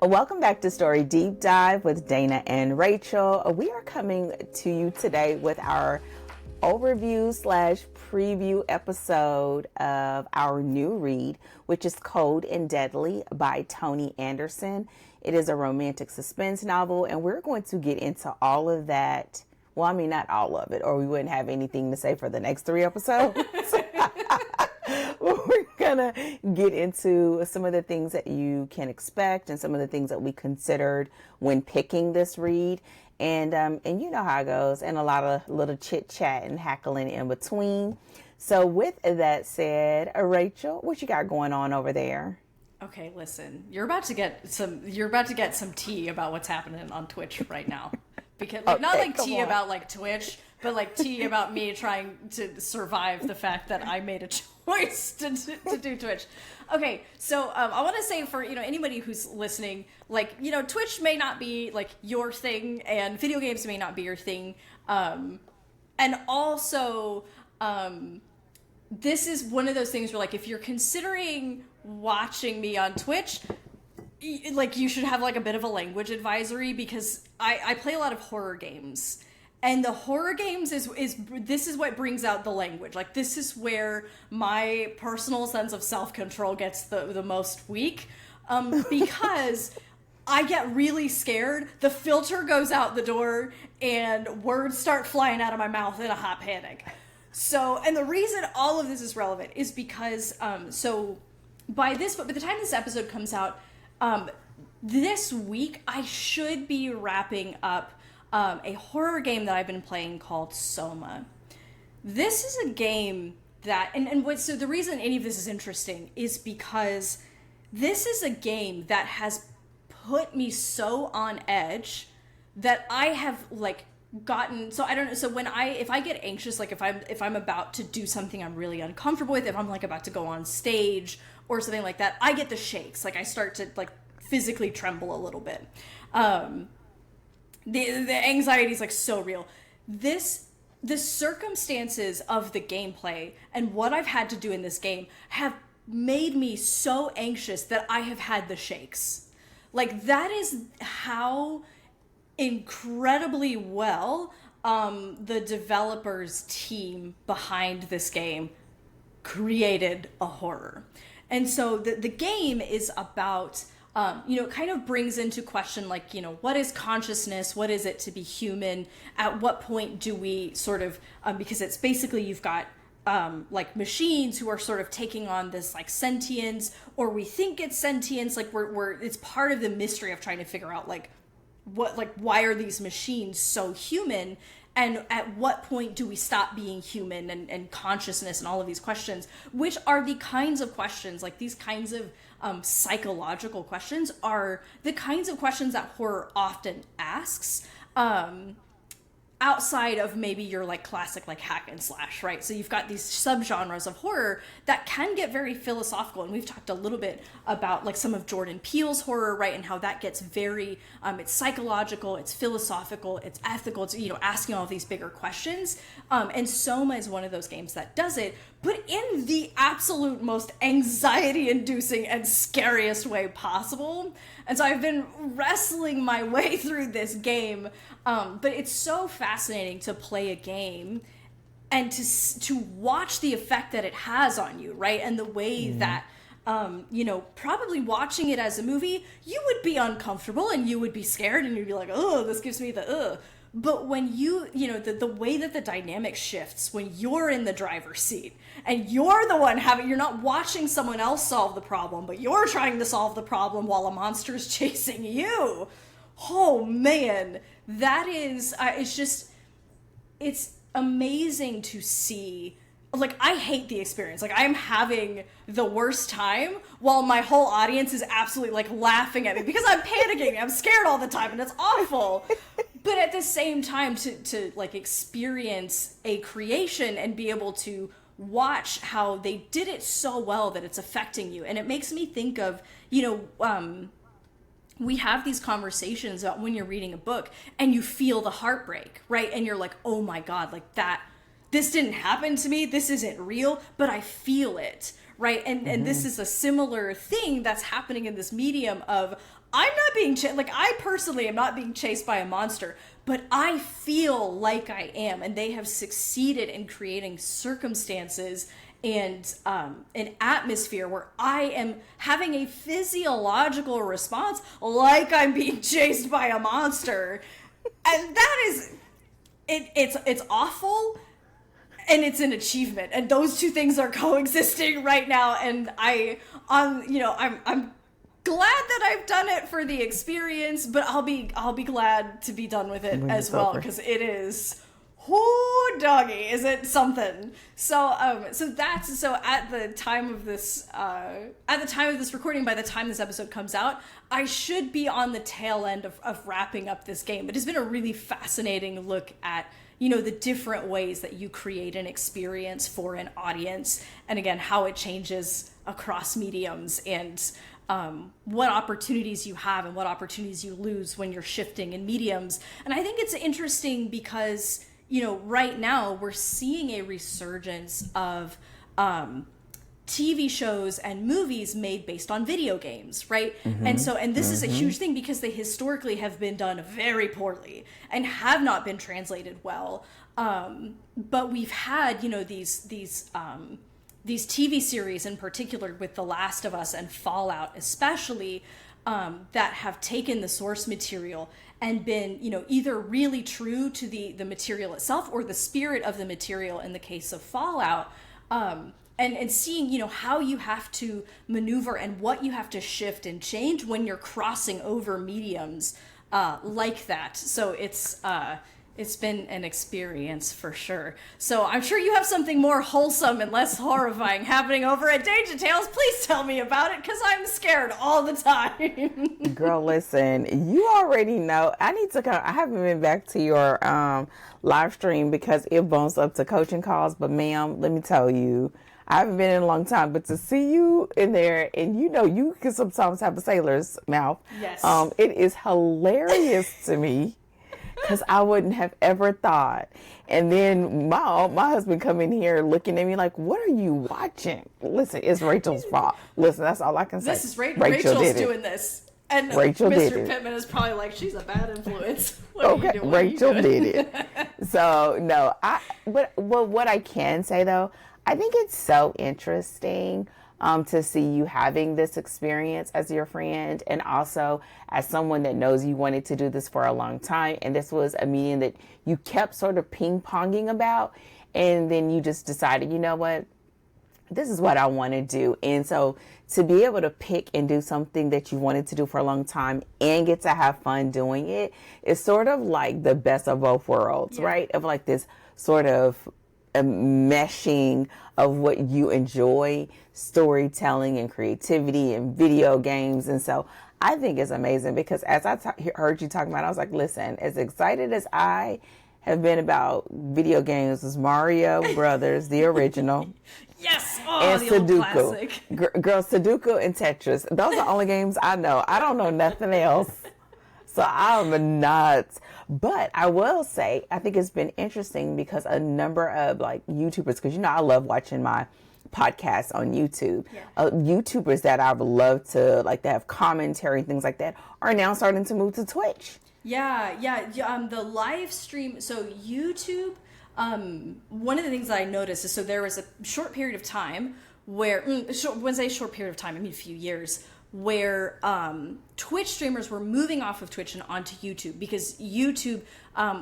Welcome back to Story Deep Dive with Dana and Rachel. We are coming to you today with our overview slash preview episode of our new read, which is Cold and Deadly by Toni Anderson. It is a romantic suspense novel, and we're going to get into all of that. Well, I mean, not all of it, or we wouldn't have anything to say for the next 3 episodes. We're gonna get into some of the things that you can expect and some of the things that we considered when picking this read. And you know how it goes, and a lot of little chit chat and hackling in between. So with that said, Rachel, what you got going on over there? Okay, listen, you're about to get some tea about what's happening on Twitch right now. Because Okay, not like tea on. about like Twitch, but like tea about me trying to survive the fact that I made a choice to do Twitch. Okay, so I want to say for anybody who's listening, like Twitch may not be like your thing, and video games may not be your thing, and also this is one of those things where like if you're considering watching me on Twitch, like you should have like a bit of a language advisory, because I play a lot of horror games, and the horror games is this is what brings out the language. Like this is where my personal sense of self-control gets the most weak, because I get really scared, the filter goes out the door, and words start flying out of my mouth in a hot panic. So, and the reason all of this is relevant is because so by the time this episode comes out, this week I should be wrapping up a horror game that I've been playing called Soma. This is a game that, so the reason any of this is interesting is because this is a game that has put me so on edge that I have like gotten, so I don't know, so if I get anxious, like if I'm about to do something I'm really uncomfortable with, if I'm like about to go on stage or something like that, I get the shakes. Like I start to like physically tremble a little bit. The anxiety is like so real. The circumstances of the gameplay and what I've had to do in this game have made me so anxious that I have had the shakes. Like that is how incredibly well the developers team behind this game created a horror. And so the game is about, kind of brings into question, like, what is consciousness? What is it to be human? At what point do we sort of, because it's basically you've got like machines who are sort of taking on this like sentience, or we think it's sentience, like it's part of the mystery of trying to figure out like why are these machines so human, and at what point do we stop being human, and consciousness, and all of these questions, which are the kinds of questions, like these kinds of psychological questions are the kinds of questions that horror often asks, outside of maybe your like classic like hack and slash, right? So you've got these subgenres of horror that can get very philosophical, and we've talked a little bit about like some of Jordan Peele's horror, right? And how that gets very it's psychological, it's philosophical, it's ethical, it's asking all of these bigger questions, and Soma is one of those games that does it, but in the absolute most anxiety inducing and scariest way possible. And so I've been wrestling my way through this game, but it's so fascinating to play a game and to watch the effect that it has on you, right? And the way that, probably watching it as a movie, you would be uncomfortable and you would be scared and you'd be like, oh, this gives me the ugh. But when the way that the dynamic shifts when you're in the driver's seat and you're the one you're not watching someone else solve the problem, but you're trying to solve the problem while a monster's chasing you. Oh man, that is, it's amazing to see. Like, I hate the experience. Like, I'm having the worst time while my whole audience is absolutely, like, laughing at me because I'm panicking. I'm scared all the time, and it's awful. But at the same time, to like, experience a creation and be able to watch how they did it so well that it's affecting you. And it makes me think of, we have these conversations about when you're reading a book and you feel the heartbreak, right? And you're like, oh my God, like that, this didn't happen to me, this isn't real, but I feel it, right? And this is a similar thing that's happening in this medium of, I'm not being like, I personally am not being chased by a monster, but I feel like I am, and they have succeeded in creating circumstances and an atmosphere where I am having a physiological response like I'm being chased by a monster. And that is, it's awful, and it's an achievement, and those two things are coexisting right now. And I'm glad that I've done it for the experience, but I'll be glad to be done with it when as it's well, over. because it is, whoo doggy, is it something. So at the time of this recording, by the time this episode comes out, I should be on the tail end of wrapping up this game. It has been a really fascinating look at, the different ways that you create an experience for an audience, and again, how it changes across mediums, and what opportunities you have and what opportunities you lose when you're shifting in mediums. And I think it's interesting because, right now we're seeing a resurgence of TV shows and movies made based on video games, right? Mm-hmm. And this is a huge thing because they historically have been done very poorly and have not been translated well. But we've had, these TV series in particular, with The Last of Us and Fallout especially, that have taken the source material and been, either really true to the material itself or the spirit of the material in the case of Fallout, and seeing, how you have to maneuver and what you have to shift and change when you're crossing over mediums like that. So it's been an experience for sure. So I'm sure you have something more wholesome and less horrifying happening over at Danger Tales. Please tell me about it, because I'm scared all the time. Girl, listen, you already know. I need to come. I haven't been back to your live stream because it bumps up to coaching calls. But ma'am, let me tell you, I haven't been in a long time, but to see you in there, and you can sometimes have a sailor's mouth. Yes. It is hilarious to me. Because I wouldn't have ever thought. And then my husband come in here looking at me like, what are you watching? Listen, it's Rachel's fault. Listen, that's all I can say. This is Rachel's doing this. And Rachel Mr. did it. Pittman is probably like, she's a bad influence. Okay, Rachel did it. So, no. But what I can say, though, I think it's so interesting to see you having this experience as your friend, and also as someone that knows you wanted to do this for a long time, and this was a medium that you kept sort of ping-ponging about, and then you just decided, you know what, this is what I want to do. And so to be able to pick and do something that you wanted to do for a long time and get to have fun doing it is sort of like the best of both worlds, right? Of like this sort of a meshing of what you enjoy, storytelling and creativity and video games. And so I think it's amazing because as I heard you talking about it, I was like, listen, as excited as I have been about video games as Mario Brothers, the original. Yes! Oh, and the Sudoku. old classic. Girl, Sudoku and Tetris. Those are the only games I know. I don't know nothing else. So I'm nuts. But I will say, I think it's been interesting because a number of like YouTubers, because I love watching my podcasts on YouTube. Yeah. YouTubers that I've loved to like that have commentary and things like that are now starting to move to Twitch. Yeah. The live stream. So YouTube. One of the things that I noticed is, so there was a short period of time where, when I say short period of time, I mean a few years, where Twitch streamers were moving off of Twitch and onto YouTube, because YouTube,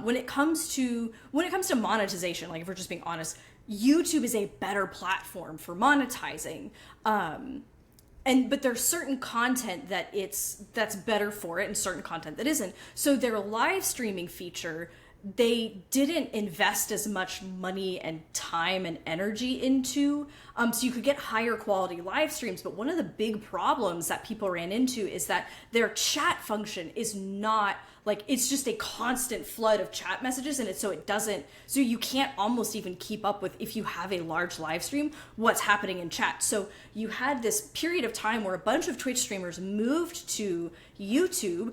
when it comes to monetization, like if we're just being honest, YouTube is a better platform for monetizing. But there's certain content that's better for it and certain content that isn't. So their live streaming feature, they didn't invest as much money and time and energy into, so you could get higher quality live streams. But one of the big problems that people ran into is that their chat function is not, like, it's just a constant flood of chat messages, and so you can't almost even keep up with, if you have a large live stream, what's happening in chat. So you had this period of time where a bunch of Twitch streamers moved to YouTube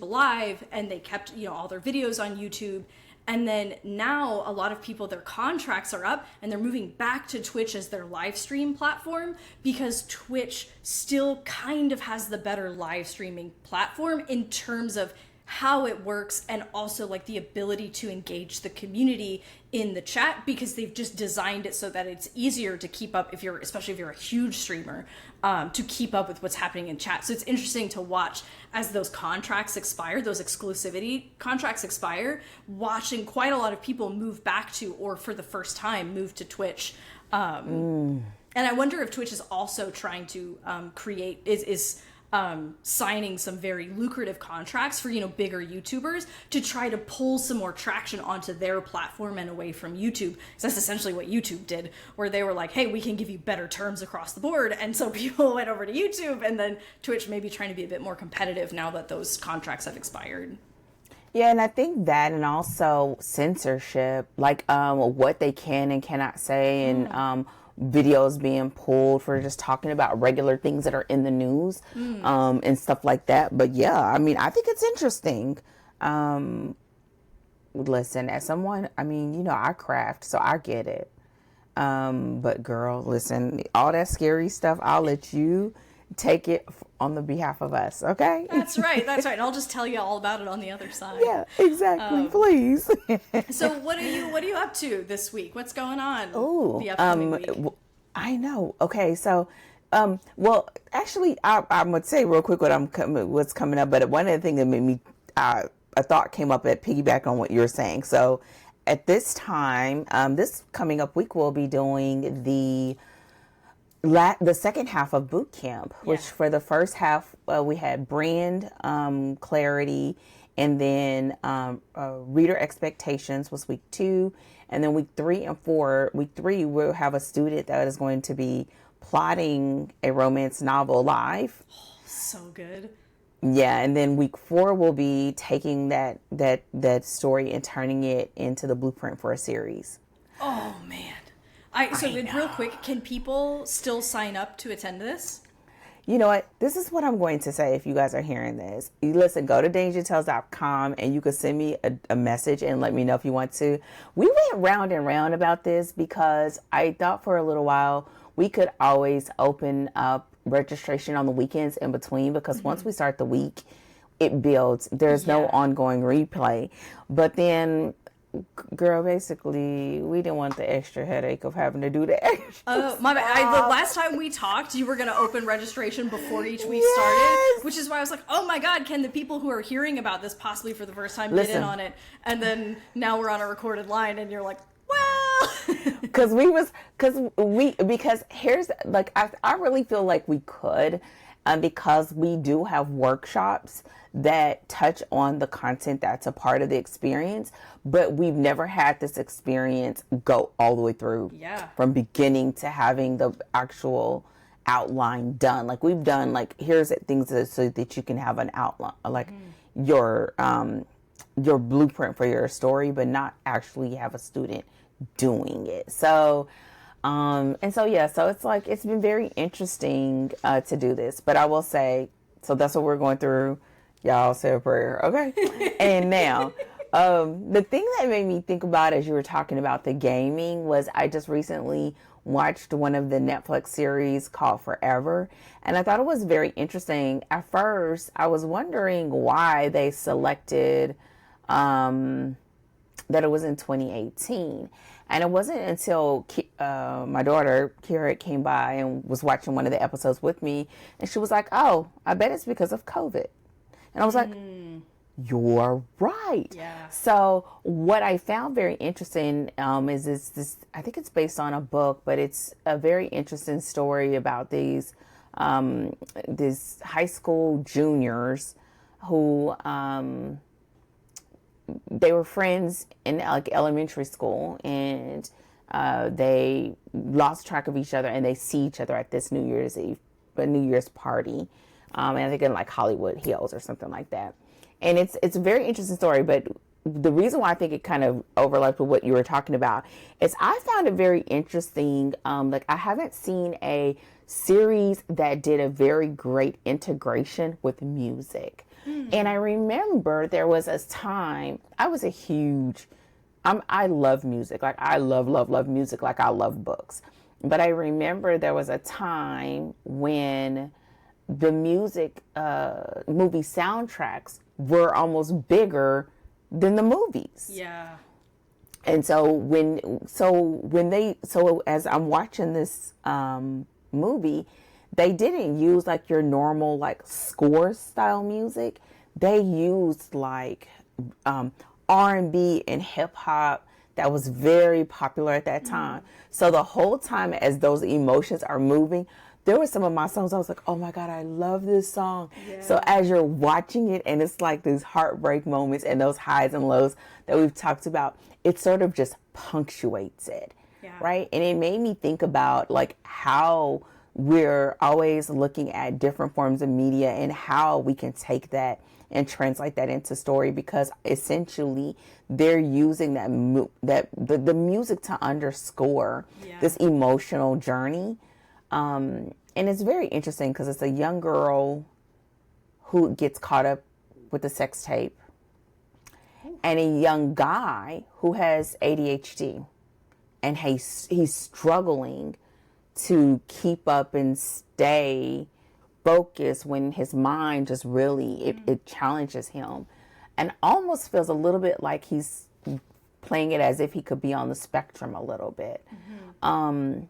Live, and they kept, all their videos on YouTube. And then now a lot of people, their contracts are up and they're moving back to Twitch as their live stream platform, because Twitch still kind of has the better live streaming platform in terms of how it works, and also like the ability to engage the community in the chat, because they've just designed it so that it's easier to keep up, especially if you're a huge streamer, to keep up with what's happening in chat. So it's interesting to watch as those contracts expire, those exclusivity contracts expire, watching quite a lot of people move back to, or for the first time move to Twitch. And I wonder if Twitch is also trying to signing some very lucrative contracts for, bigger YouTubers to try to pull some more traction onto their platform and away from YouTube. So that's essentially what YouTube did, where they were like, hey, we can give you better terms across the board. And so people went over to YouTube, and then Twitch may be trying to be a bit more competitive now that those contracts have expired. Yeah, and I think that, and also censorship, like what they can and cannot say, and videos being pulled for just talking about regular things that are in the news, and stuff like that. But yeah, I mean, I think it's interesting. Listen, as someone, I mean, I craft, so I get it. But girl, listen, all that scary stuff, I'll let you take it on the behalf of us, okay? That's right. And I'll just tell you all about it on the other side. Yeah, exactly. Please. So what are you up to this week? What's going on? Oh, the upcoming week? I know. Okay, so, well, actually, I would say real quick what's coming up. But one of the things that made me, a thought came up that piggyback on what you're saying. So, at this time, this coming up week, we'll be doing the second half of boot camp, which for the first half we had brand clarity, and then reader expectations was week 2, and then week 3 and 4. Week 3 we'll have a student that is going to be plotting a romance novel live. Oh, so good. Yeah, and then week 4 we'll be taking that story and turning it into the blueprint for a series. Oh man. Real quick, can people still sign up to attend this? You know what? This is what I'm going to say if you guys are hearing this. You listen, go to dangertales.com and you can send me a message and let me know if you want to. We went round and round about this because I thought for a little while we could always open up registration on the weekends in between, because once we start the week, it builds. There's no ongoing replay. But then, girl, basically, we didn't want the extra headache of having to do the extra my bad. The last time we talked, you were going to open registration before each week started, which is why I was like, oh my God, can the people who are hearing about this possibly for the first time get in on it? And then now we're on a recorded line and you're like, well, because here's like, I really feel like we could, because we do have workshops that touch on the content that's a part of the experience, but we've never had this experience go all the way through, from beginning to having the actual outline done. Like we've done, like, here's things so that you can have an outline, like your blueprint for your story, but not actually have a student doing it. So so it's like, it's been very interesting to do this. But I will say, so that's what we're going through. Y'all say a prayer, okay? And now, the thing that made me think about as you were talking about the gaming was I just recently watched one of the Netflix series called Forever, and I thought it was very interesting. At first, I was wondering why they selected that it was in 2018. And it wasn't until my daughter, Kira, came by and was watching one of the episodes with me, and she was like, oh, I bet it's because of COVID. And I was like, you're right. Yeah. So what I found very interesting is this, I think it's based on a book, but it's a very interesting story about these high school juniors who they were friends in like elementary school, and they lost track of each other, and they see each other at this New Year's party. And I think in like Hollywood Hills or something like that. And it's a very interesting story, but the reason why I think it kind of overlapped with what you were talking about is I found it very interesting. Like I haven't seen a series that did a very great integration with music. And I remember there was a time, I was a huge I love music. Like I love music. Like I love books. But I remember there was a time when the music, movie soundtracks were almost bigger than the movies. Yeah. And so as I'm watching this movie, they didn't use like your normal like score style music. They used like R&B and hip hop that was very popular at that time. So the whole time as those emotions are moving, there were some of my songs I was like, oh my God, I love this song. Yeah. So as you're watching it and it's like these heartbreak moments and those highs and lows that we've talked about, it sort of just punctuates it. Yeah. Right? And it made me think about like how we're always looking at different forms of media and how we can take that and translate that into story, because essentially they're using the music to underscore this emotional journey. And it's very interesting because it's a young girl who gets caught up with the sex tape and a young guy who has ADHD, and he's struggling to keep up and stay focused when his mind just really, it challenges him and almost feels a little bit like he's playing it as if he could be on the spectrum a little bit. And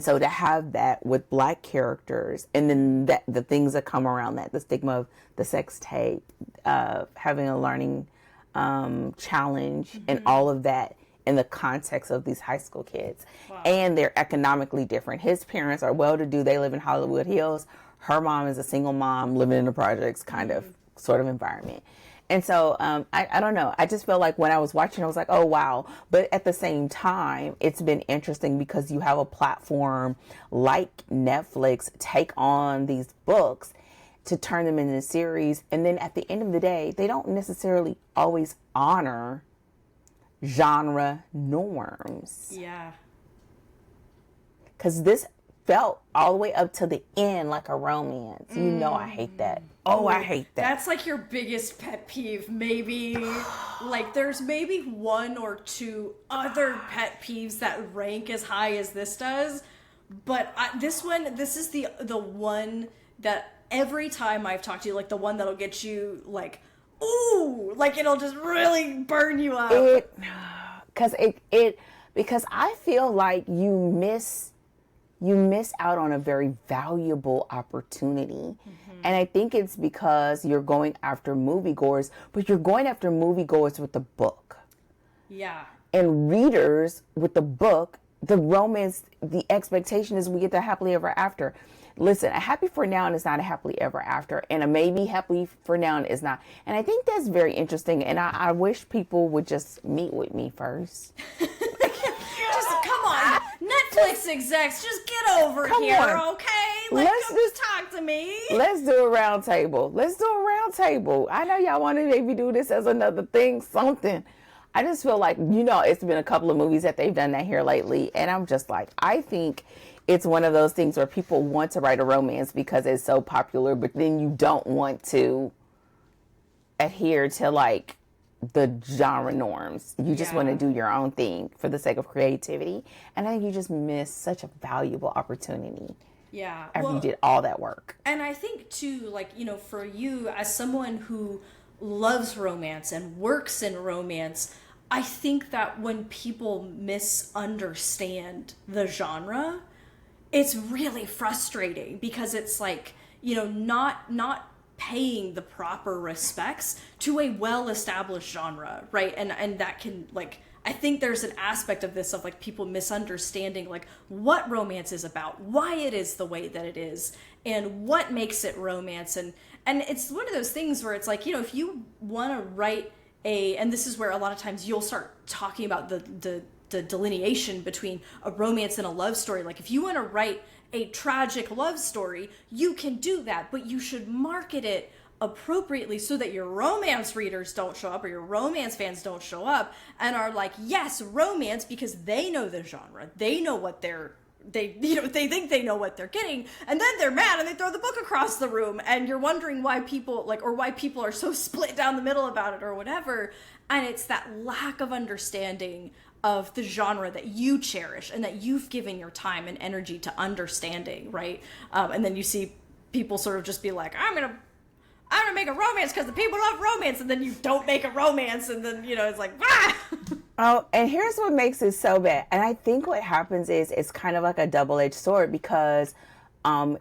so to have that with Black characters, and then the things that come around that, the stigma of the sex tape, having a learning challenge, and all of that in the context of these high school kids. Wow. And they're economically different. His parents are well-to-do. They live in Hollywood Hills. Her mom is a single mom living in the projects kind of sort of environment. And so I don't know. I just feel like when I was watching, I was like, oh, wow. But at the same time, it's been interesting because you have a platform like Netflix take on these books to turn them into a series. And then at the end of the day, they don't necessarily always honor genre norms. Yeah. Because this felt all the way up to the end like a romance. You know I hate that. Oh, I hate that. That's like your biggest pet peeve, maybe. Like there's maybe one or two other pet peeves that rank as high as this does. But this is the one that every time I've talked to you, like the one that'll get you like, ooh, like it'll just really burn you up. Because I feel like you miss out on a very valuable opportunity. And I think it's because you're going after moviegoers, but you're going after moviegoers with the book. Yeah. And readers with the book, the romance, the expectation is we get the happily ever after. Listen, a happy for now is not a happily ever after, and a maybe happy for now is not. And I think that's very interesting, and I wish people would just meet with me first. Just come on, Netflix execs, just get over here, okay? Like, just talk to me. Let's do a round table. I know y'all want to maybe do this as another thing, something. I just feel like, it's been a couple of movies that they've done that here lately, and I'm just like, I think it's one of those things where people want to write a romance because it's so popular, but then you don't want to adhere to like the genre norms. You just want to do your own thing for the sake of creativity. And I think you just miss such a valuable opportunity. Yeah. After you did all that work. And I think too, like, for you as someone who loves romance and works in romance, I think that when people misunderstand the genre, it's really frustrating because it's like, not paying the proper respects to a well-established genre, right? And that can, like, I think there's an aspect of this of like people misunderstanding like what romance is about, why it is the way that it is, and what makes it romance. And it's one of those things where it's like, if you want to write and this is where a lot of times you'll start talking about the delineation between a romance and a love story. Like if you want to write a tragic love story, you can do that, but you should market it appropriately so that your romance readers don't show up or your romance fans don't show up and are like, yes, romance, because they know the genre. They know what they're they think they know what they're getting, and then they're mad and they throw the book across the room, and you're wondering why people are so split down the middle about it or whatever. And it's that lack of understanding of the genre that you cherish and that you've given your time and energy to understanding, right? And then you see people sort of just be like, I'm gonna make a romance because the people love romance, and then you don't make a romance, and then it's like, ah! Oh, and here's what makes it so bad. And I think what happens is it's kind of like a double-edged sword, because a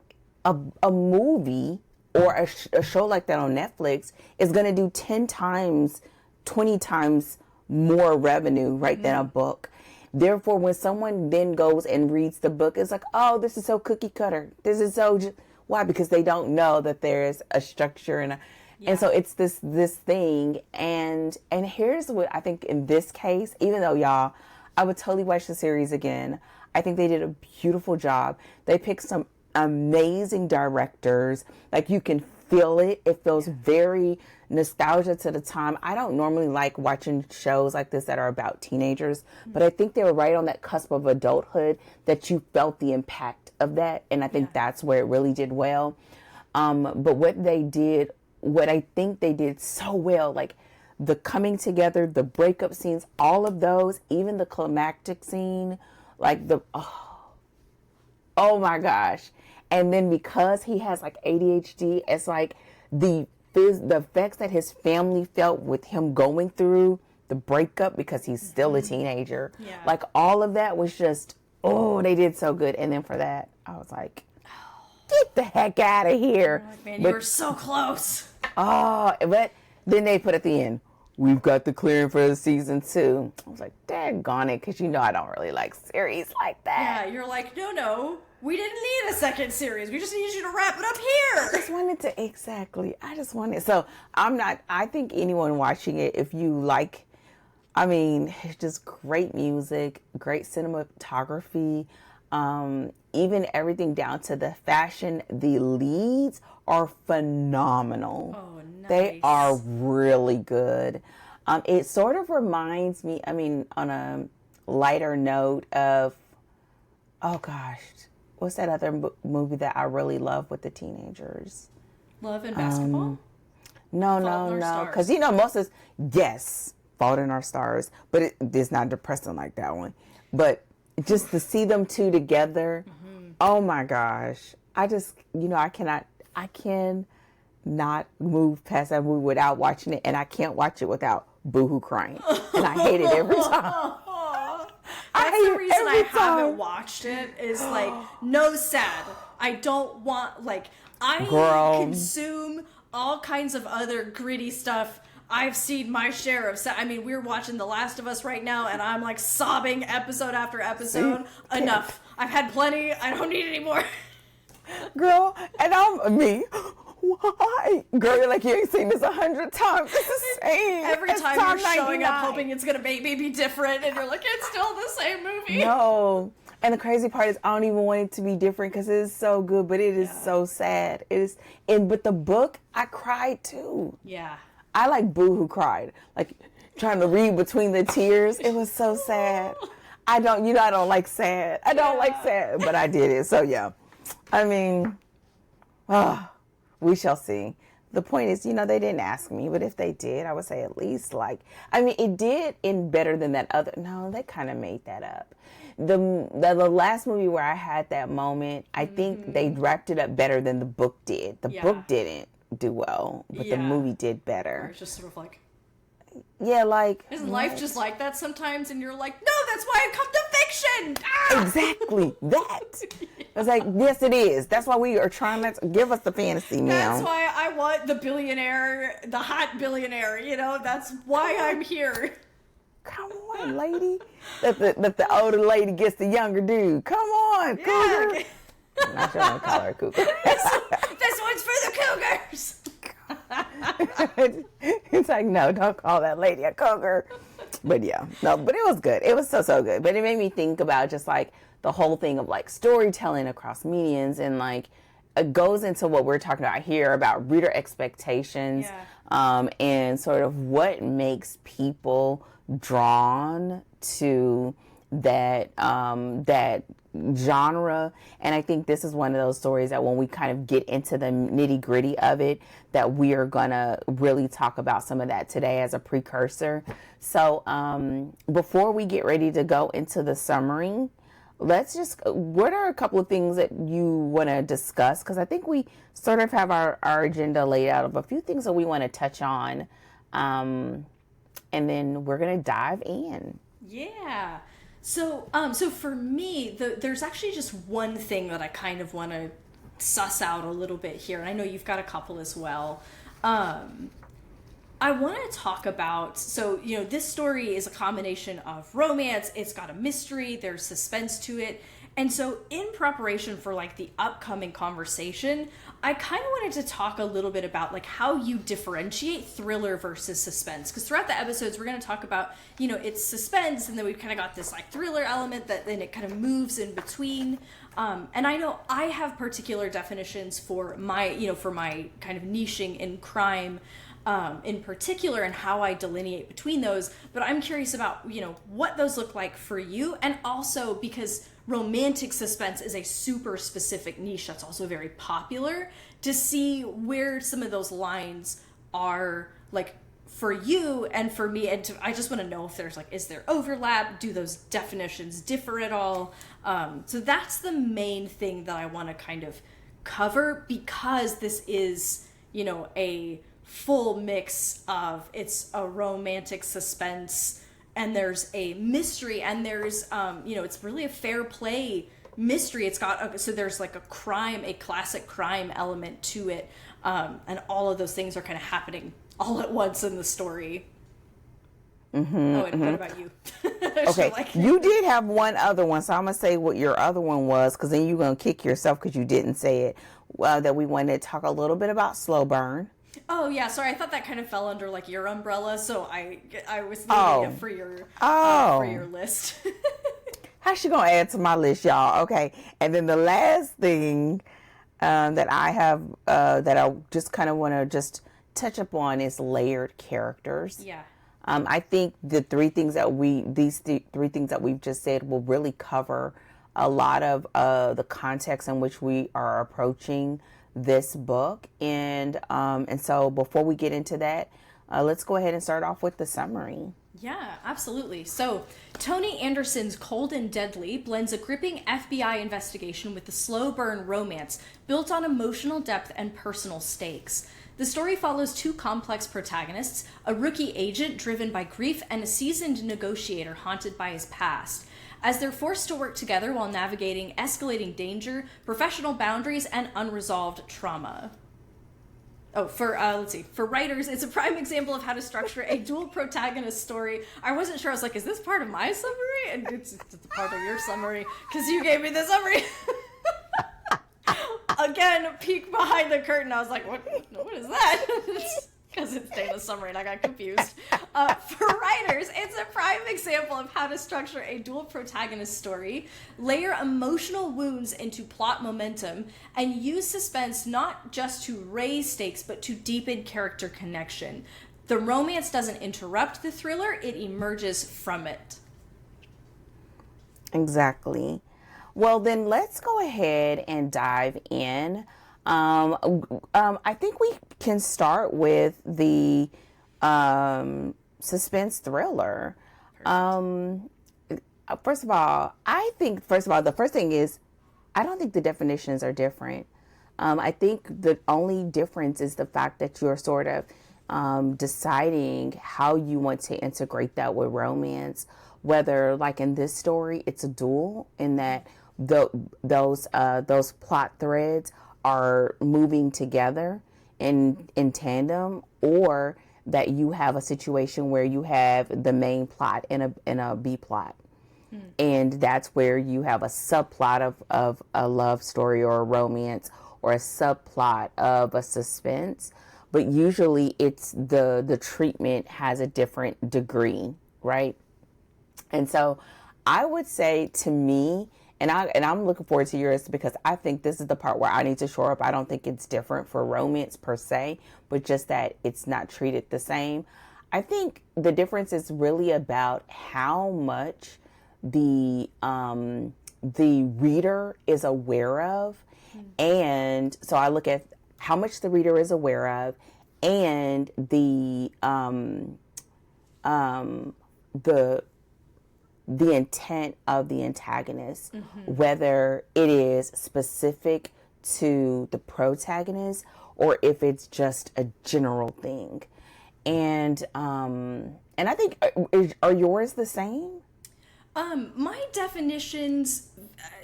movie or a show like that on Netflix is going to do 10 times, 20 times more revenue, right, than a book. Therefore, when someone then goes and reads the book, it's like, oh, this is so cookie cutter. This is so... Why? Because they don't know that there's a structure and so it's this thing. And here's what I think in this case, even though y'all, I would totally watch the series again. I think they did a beautiful job. They picked some amazing directors. Like, you can feel it. It feels very nostalgia to the time. I don't normally like watching shows like this that are about teenagers, but I think they were right on that cusp of adulthood that you felt the impact of that. And I think that's where it really did well. But what I think they did so well, like the coming together, the breakup scenes, all of those, even the climactic scene, like oh my gosh. And then because he has like ADHD, it's like the effects that his family felt with him going through the breakup, because he's still a teenager. Yeah. Like, all of that was just, they did so good. And then for that, I was like, get the heck out of here. Like, man, you were so close. Oh, but then they put at the end, we've got the clearing for the season 2. I was like, daggone it, because I don't really like series like that. Yeah, you're like, no. We didn't need a second series. We just need you to wrap it up here. I just wanted, so I think anyone watching it, if you like, it's just great music, great cinematography, even everything down to the fashion. The leads are phenomenal. Oh, nice. They are really good. It sort of reminds me, on a lighter note of, oh gosh, what's that other movie that I really love with the teenagers? Love and Basketball? No. Because, most of yes, Fault in Our Stars. But it's not depressing like that one. But just to see them two together, oh my gosh. I just, I cannot move past that movie without watching it. And I can't watch it without boohoo crying. And I hate it every time. That's the reason I haven't watched it, is like, no sad. I don't want, like, consume all kinds of other gritty stuff. I've seen my share of sad. We're watching The Last of Us right now, and I'm like sobbing episode after episode. Enough. I've had plenty. I don't need any more. Girl, and I'm me. Why? Girl, you're like, you ain't seen this 100 times. It's the same. Every time you're showing up hoping it's going to maybe be different, and you're like, it's still the same movie. No. And the crazy part is I don't even want it to be different because it is so good, but it is so sad. It is, but the book, I cried too. Yeah. I like boohoo cried. Like, trying to read between the tears. It was so sad. I don't like sad. I don't like sad, but I did it. So, yeah. We shall see. The point is, they didn't ask me, but if they did, I would say at least it did in better than that other. No, they kind of made that up. The last movie where I had that moment, I think they wrapped it up better than the book did. The book didn't do well, but the movie did better. It's just sort of like, isn't life just like that sometimes? And you're like, no, that's why I come to fiction. Ah! Exactly that. It's like, yes, it is. That's why we are trying to give us the fantasy now. That's why I want the billionaire, the hot billionaire. That's why I'm here. Come on, lady. That the older lady gets the younger dude. Come on, cougar. Okay. I'm not sure I'm gonna call her a cougar. This one's for the cougars. It's like, no, don't call that lady a cougar. But it was good. It was so good. But it made me think about just like the whole thing of like storytelling across mediums, and like it goes into what we're talking about here about reader expectations, and sort of what makes people drawn to that genre. And I think this is one of those stories that when we kind of get into the nitty gritty of it, that we are gonna really talk about some of that today as a precursor. So before we get ready to go into the summary, what are a couple of things that you want to discuss? Because I think we sort of have our agenda laid out of a few things that we want to touch on. And then we're going to dive in. Yeah. So for me, there's actually just one thing that I kind of want to suss out a little bit here. And I know you've got a couple as well. I want to talk about, this story is a combination of romance, it's got a mystery, there's suspense to it. And so in preparation for like the upcoming conversation, I kind of wanted to talk a little bit about like how you differentiate thriller versus suspense. Because throughout the episodes, we're going to talk about, it's suspense, and then we've kind of got this like thriller element that then it kind of moves in between. And I know I have particular definitions for my kind of niching in crime in particular, and how I delineate between those. But I'm curious about, what those look like for you. And also because romantic suspense is a super specific niche that's also very popular, to see where some of those lines are like for you and for me. And I just want to know if there's like, is there overlap? Do those definitions differ at all? So that's the main thing that I want to kind of cover, because this is, a full mix of, it's a romantic suspense and there's a mystery, and there's it's really a fair play mystery. It's got so there's like a classic crime element to it, and all of those things are kind of happening all at once in the story. What about you? Okay, you did have one other one, so I'm gonna say what your other one was, because then you're gonna kick yourself because you didn't say it. That we wanted to talk a little bit about slow burn. Oh yeah, sorry. I thought that kind of fell under like your umbrella, so I was leaving it for your list. How's she gonna add to my list, y'all? Okay, and then the last thing that I have that I just kind of want to just touch upon is layered characters. Yeah. I think the three things that we've just said will really cover a lot of the context in which we are approaching this book. And so before we get into that, let's go ahead and start off with the summary. Yeah, absolutely. So, Toni Anderson's Cold and Deadly blends a gripping FBI investigation with the slow burn romance built on emotional depth and personal stakes. The story follows two complex protagonists, a rookie agent driven by grief and a seasoned negotiator haunted by his past, as they're forced to work together while navigating escalating danger, professional boundaries, and unresolved trauma. Oh, for writers, it's a prime example of how to structure a dual protagonist story. I wasn't sure. I was like, is this part of my summary? And it's part of your summary, because you gave me the summary. Again, peek behind the curtain. I was like, what is that? Because it's Dana's summary and I got confused. For writers, it's a prime example of how to structure a dual protagonist story, layer emotional wounds into plot momentum, and use suspense not just to raise stakes, but to deepen character connection. The romance doesn't interrupt the thriller, it emerges from it. Exactly. Well, then let's go ahead and dive in. I think we can start with the suspense thriller. First of all, the first thing is, I don't think the definitions are different. I think the only difference is the fact that you're sort of deciding how you want to integrate that with romance. Whether, like in this story, it's a duel in that those plot threads are moving together in tandem, or that you have a situation where you have the main plot in a B plot. And that's where you have a subplot of a love story or a romance, or a subplot of a suspense. But usually it's the treatment has a different degree, right? And so I would say, to me, and I'm looking forward to yours, because I think this is the part where I need to shore up. I don't think it's different for romance per se, but just that it's not treated the same. I think the difference is really about how much the reader is aware of. And so I look at how much the reader is aware of, and the intent of the antagonist, whether it is specific to the protagonist or if it's just a general thing. And I think are yours the same? My definitions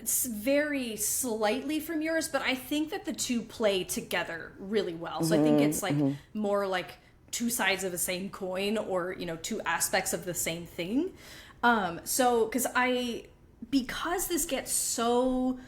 vary slightly from yours, but I think that the two play together really well. So I think it's like more like two sides of the same coin, or, you know, two aspects of the same thing. So because this gets so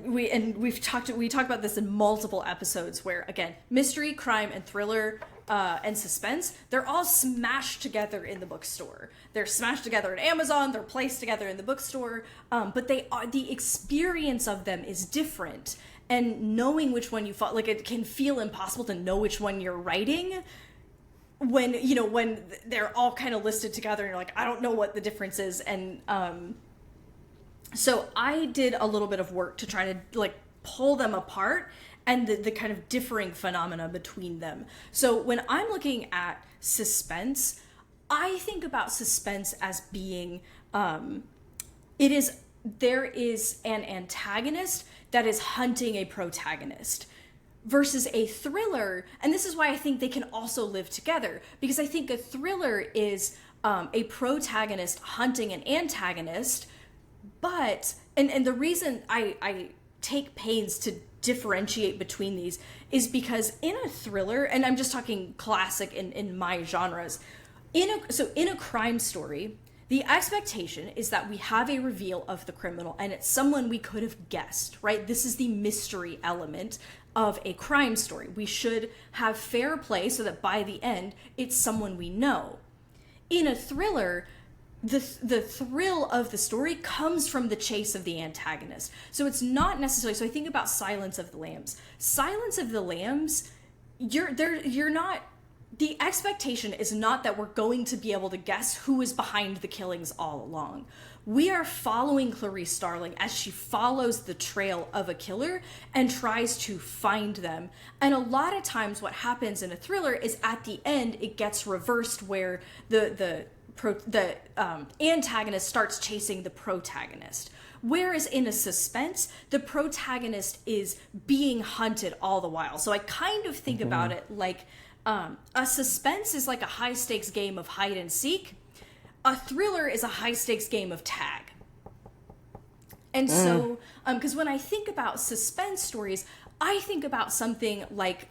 we talked about this in multiple episodes, where again, mystery, crime, and thriller and suspense, they're all smashed together in the bookstore. They're smashed together at Amazon, they're placed together in the bookstore, but the experience of them is different, and knowing which one you follow, like, it can feel impossible to know which one you're writing when they're all kind of listed together and you're like, I don't know what the difference is. And so I did a little bit of work to try to like pull them apart and the kind of differing phenomena between them. So when I'm looking at suspense, I think about suspense as being there is an antagonist that is hunting a protagonist, versus a thriller. And this is why I think they can also live together, because I think a thriller is a protagonist hunting an antagonist. But and the reason I take pains to differentiate between these is because in a thriller, and I'm just talking classic in my genres, in a crime story, the expectation is that we have a reveal of the criminal, and it's someone we could have guessed, right? This is the mystery element of a crime story. We should have fair play so that by the end, it's someone we know. In a thriller, the thrill of the story comes from the chase of the antagonist. So it's not necessarily, so I think about Silence of the Lambs. Silence of the Lambs, the expectation is not that we're going to be able to guess who is behind the killings all along. We are following Clarice Starling as she follows the trail of a killer and tries to find them. And a lot of times what happens in a thriller is at the end, it gets reversed, where the antagonist starts chasing the protagonist. Whereas in a suspense, the protagonist is being hunted all the while. So I kind of think about it like a suspense is like a high stakes game of hide and seek. A thriller is a high stakes game of tag. And so, because when I think about suspense stories, I think about something like,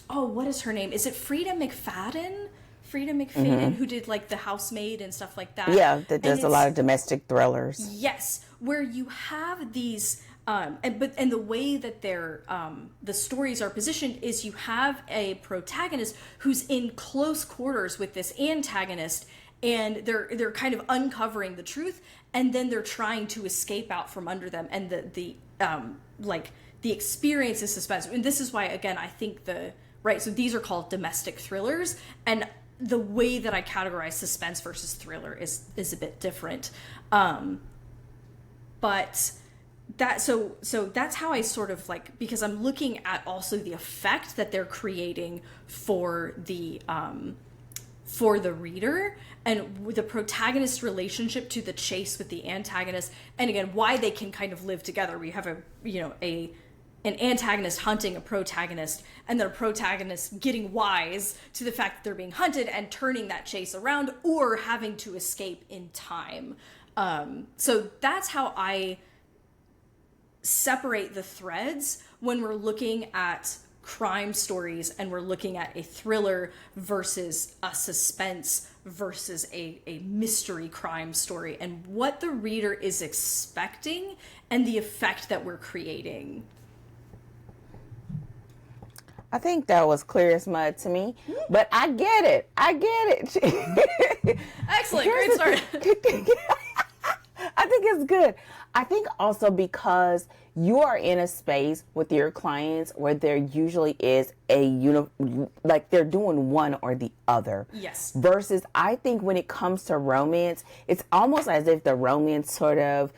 what is her name? Is it Frida McFadden? Who did like The Housemaid and stuff like that. Yeah, that does a lot of domestic thrillers. Yes, where you have these, and the way that the stories are positioned is you have a protagonist who's in close quarters with this antagonist, and they're kind of uncovering the truth, and then they're trying to escape out from under them, and the experience is suspense. And this is why, again, I think so these are called domestic thrillers, and the way that I categorize suspense versus thriller is a bit different. But so that's how I sort of like, because I'm looking at also the effect that they're creating for the reader, and the protagonist's relationship to the chase with the antagonist, and again, why they can kind of live together. We have an antagonist hunting a protagonist, and then a protagonist getting wise to the fact that they're being hunted and turning that chase around, or having to escape in time. So that's how I separate the threads when we're looking at crime stories, and we're looking at a thriller versus a suspense versus a mystery crime story, and what the reader is expecting and the effect that we're creating. I think that was clear as mud to me, but I get it. Excellent. Great start. I think it's good. I think also because you are in a space with your clients where there usually is like they're doing one or the other. Yes. Versus I think when it comes to romance, it's almost as if the romance sort of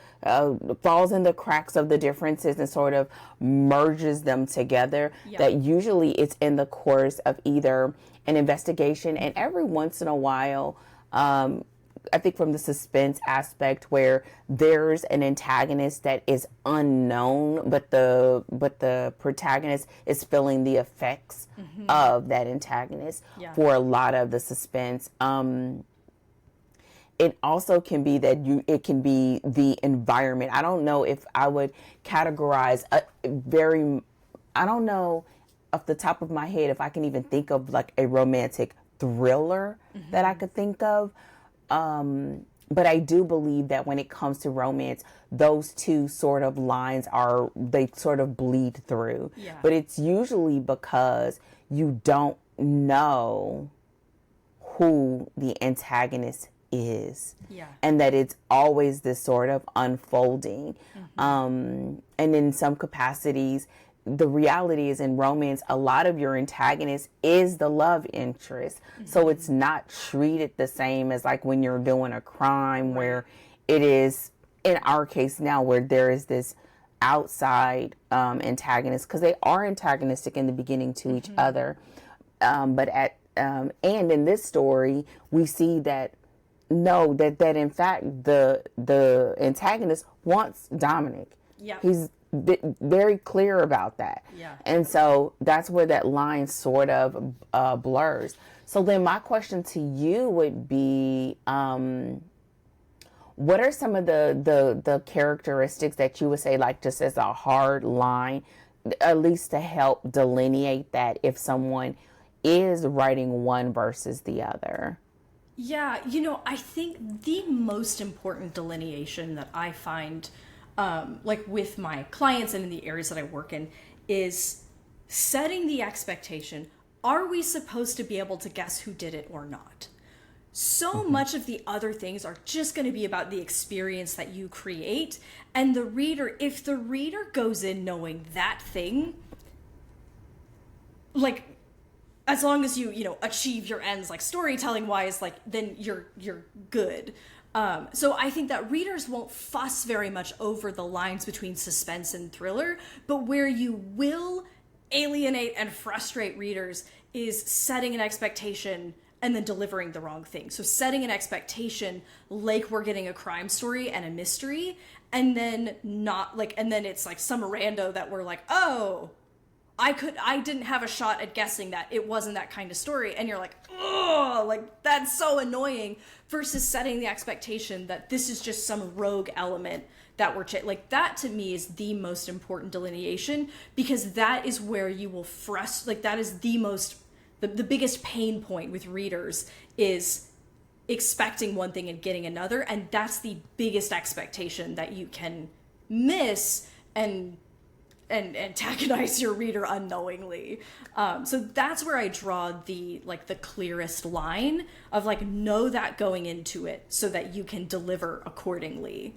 falls in the cracks of the differences and sort of merges them together. Yeah. That usually it's in the course of either an investigation, and every once in a while, I think from the suspense aspect where there's an antagonist that is unknown, but the protagonist is feeling the effects of that antagonist for a lot of the suspense. It also can be that it can be the environment. I don't know if I would categorize I don't know off the top of my head if I can even think of like a romantic thriller that I could think of. But I do believe that when it comes to romance, those two sort of lines they sort of bleed through. Yeah. But it's usually because you don't know who the antagonist is. Yeah. And that it's always this sort of unfolding. And in some capacities, the reality is in romance, a lot of your antagonist is the love interest. So it's not treated the same as like when you're doing a crime where it is, in our case now, where there is this outside antagonist, because they are antagonistic in the beginning to each other. And in this story, we see that that in fact the antagonist wants Dominic. Yeah. He's very clear about that. Yeah. And so that's where that line sort of blurs. So then my question to you would be, what are some of the characteristics that you would say, like just as a hard line, at least to help delineate that if someone is writing one versus the other? Yeah, I think the most important delineation that I find like with my clients and in the areas that I work in is setting the expectation. Are we supposed to be able to guess who did it or not? So much of the other things are just going to be about the experience that you create. And the reader, if the reader goes in knowing that thing, like, as long as you achieve your ends, like storytelling wise, like then you're good. So I think that readers won't fuss very much over the lines between suspense and thriller, but where you will alienate and frustrate readers is setting an expectation and then delivering the wrong thing. So setting an expectation like we're getting a crime story and a mystery, and then it's like some rando that we're like, oh, I didn't have a shot at guessing that it wasn't that kind of story. And you're like, oh, like that's so annoying, versus setting the expectation that this is just some rogue element that like that to me is the most important delineation, because that is where you will that is the biggest pain point with readers is expecting one thing and getting another. And that's the biggest expectation that you can miss and antagonize your reader unknowingly. So that's where I draw the clearest line of like, know that going into it so that you can deliver accordingly.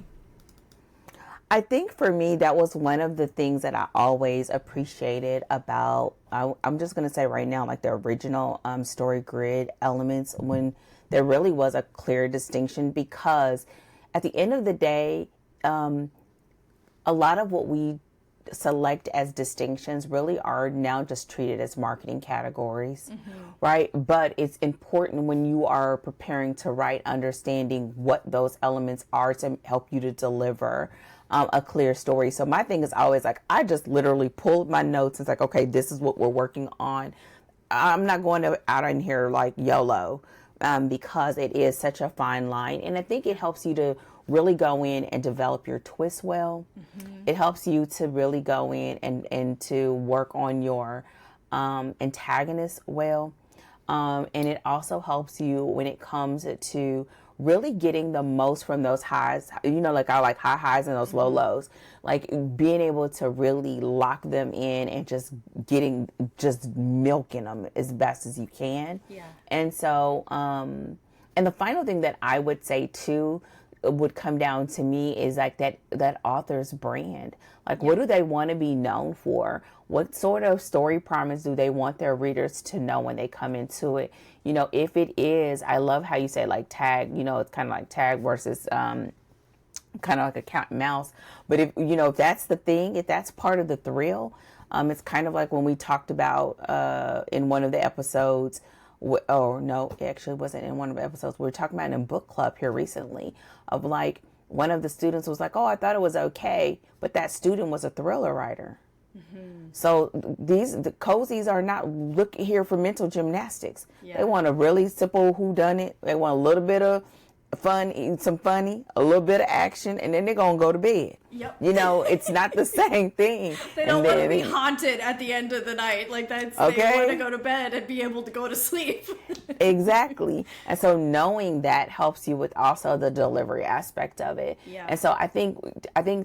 I think for me, that was one of the things that I always appreciated about, I'm just going to say right now, like the original story grid elements, when there really was a clear distinction, because at the end of the day, a lot of what we select as distinctions really are now just treated as marketing categories, right? But it's important when you are preparing to write, understanding what those elements are to help you to deliver a clear story. So my thing is always like, I just literally pulled my notes and it's like, okay, this is what we're working on. I'm not going out in here like YOLO, because it is such a fine line. And I think it helps you to really go in and develop your twist well. It helps you to really go in and to work on your antagonist well. And it also helps you when it comes to really getting the most from those highs, like I like high highs and those low lows, like being able to really lock them in and just milking them as best as you can. Yeah. And so, and the final thing that I would say too, would come down to me is like that author's brand. Like, what do they want to be known for? What sort of story promise do they want their readers to know when they come into it? You know, if it is, I love how you say like tag, you know, it's kind of like tag versus kind of like a cat and mouse. But if, you know, if that's the thing, if that's part of the thrill, it's kind of like when we talked about in one of the episodes, oh no, it actually wasn't in one of the episodes. We were talking about in book club here recently of like, one of the students was like, oh, I thought it was okay. But that student was a thriller writer. Mm-hmm. So the cozies are not looking here for mental gymnastics. Yeah. They want a really simple whodunit. They want a little bit of fun, some funny, a little bit of action, and then they're going to go to bed. Yep. You know, it's not the same thing. They don't want to be haunted at the end of the night. Like that's, okay. They want to go to bed and be able to go to sleep. Exactly. And so knowing that helps you with also the delivery aspect of it. Yeah. And so I think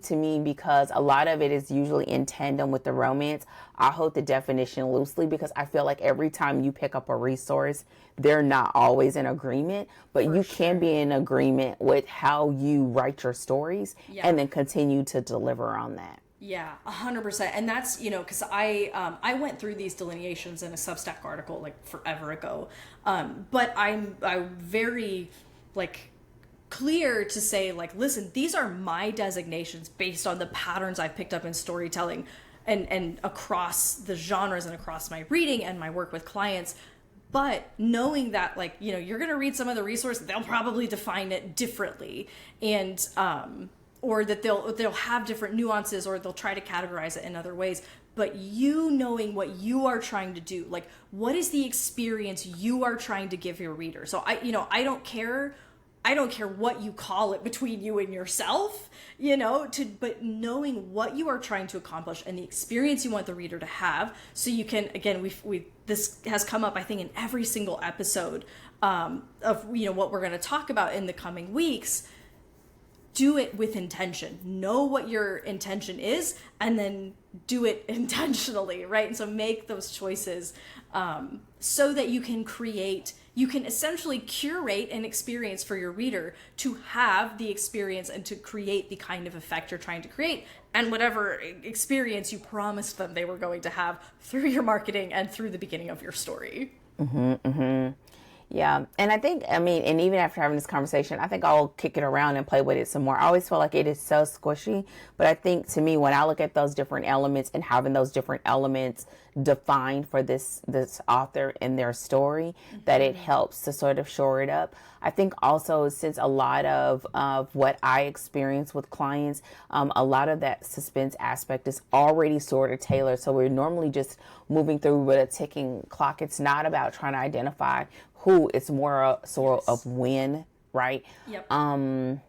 to me, because a lot of it is usually in tandem with the romance, I hold the definition loosely because I feel like every time you pick up a resource, they're not always in agreement, but you can be in agreement with how you write your stories and then continue to deliver on that. Yeah, 100%. And that's, you know, because I went through these delineations in a Substack article like forever ago. But I'm very like clear to say like, listen, these are my designations based on the patterns I've picked up in storytelling and across the genres and across my reading and my work with clients. But knowing that, like, you know, you're going to read some of the resources, they'll probably define it differently. And, or that they'll have different nuances, or they'll try to categorize it in other ways. But you knowing what you are trying to do, like, what is the experience you are trying to give your reader? So I don't care what you call it between you and yourself, you know, but knowing what you are trying to accomplish and the experience you want the reader to have, so you can, again, this has come up, I think, in every single episode of, you know, what we're going to talk about in the coming weeks. Do it with intention. Know what your intention is, and then do it intentionally, right? And so make those choices so that you can essentially curate an experience for your reader to have the experience and to create the kind of effect you're trying to create, and whatever experience you promised them they were going to have through your marketing and through the beginning of your story. Mm-hmm, mm-hmm. Yeah. And I think, I mean, and even after having this conversation, I think I'll kick it around and play with it some more. I always feel like it is so squishy, but I think to me, when I look at those different elements and having those different elements defined for this author and their story, that it helps to sort of shore it up. I think also, since a lot of what I experience with clients, a lot of that suspense aspect is already sort of tailored. So we're normally just moving through with a ticking clock. It's not about trying to identify who, it's more sort of when, right? Yep. And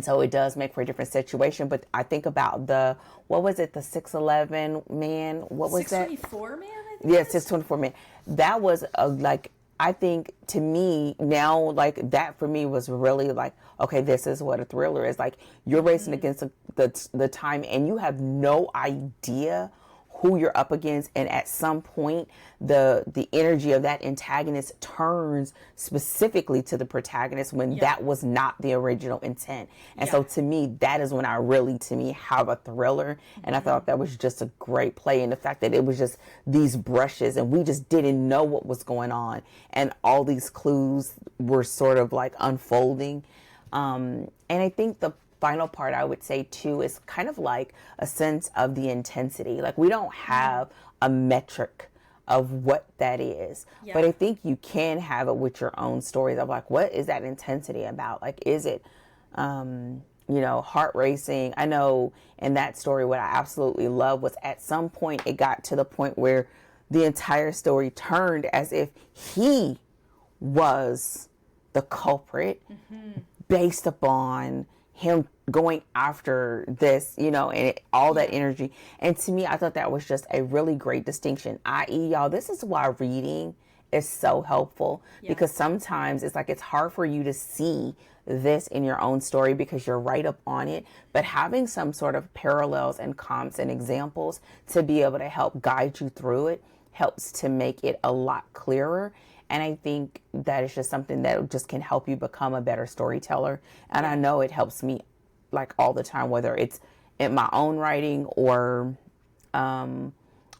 so it does make for a different situation. But I think about the 6'11" man? What was that? 624 man, I think. Yeah, 624 man. That was like, I think to me now, like that for me was really like, okay, this is what a thriller is. Like, you're racing against the time, and you have no idea who you're up against, and at some point the energy of that antagonist turns specifically to the protagonist when that was not the original intent. And so to me, that is when I really, to me, have a thriller. And I thought that was just a great play, and the fact that it was just these brushes and we just didn't know what was going on, and all these clues were sort of like unfolding. And I think the final part I would say too is kind of like a sense of the intensity. Like, we don't have a metric of what that is, but I think you can have it with your own stories of like, what is that intensity about? Like, is it, heart racing? I know in that story, what I absolutely love was at some point it got to the point where the entire story turned as if he was the culprit based upon him going after this, and all that energy. And to me, I thought that was just a really great distinction. I.e., y'all, this is why reading is so helpful, because sometimes it's like it's hard for you to see this in your own story because you're right up on it. But having some sort of parallels and comps and examples to be able to help guide you through it helps to make it a lot clearer. And I think that is just something that just can help you become a better storyteller. And I know it helps me like all the time, whether it's in my own writing or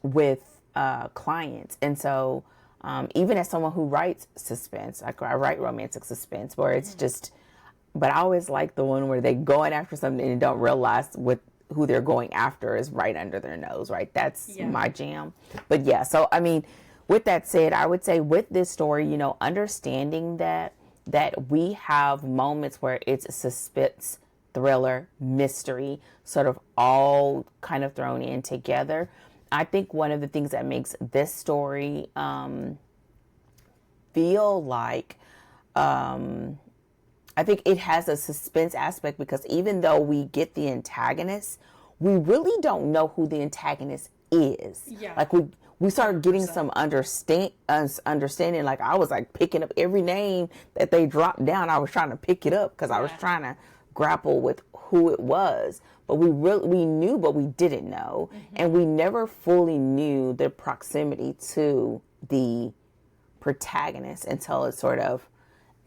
with clients. And so even as someone who writes suspense, like I write romantic suspense where it's just, but I always like the one where they going after something and don't realize what who they're going after is right under their nose, right? That's my jam. But yeah, so I mean, with that said, I would say with this story, you know, understanding that we have moments where it's suspense, thriller, mystery, sort of all kind of thrown in together. I think one of the things that makes this story feel like I think it has a suspense aspect because even though we get the antagonist, we really don't know who the antagonist is. Yeah. Like we started getting 100%. Some understanding. Like I was like picking up every name that they dropped down. I was trying to pick it up because I was trying to grapple with who it was. But we knew, but we didn't know. And we never fully knew the proximity to the protagonist until it sort of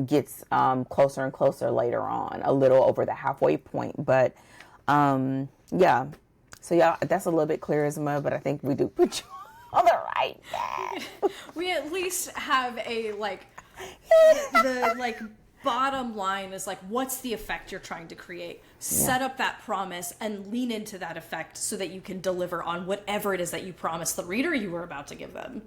gets closer and closer later on, a little over the halfway point. But yeah, so yeah, that's a little bit clear as mud, but I think we do put you on the right path. We at least have a like the like bottom line is like, what's the effect you're trying to create? Set up that promise and lean into that effect so that you can deliver on whatever it is that you promised the reader you were about to give them.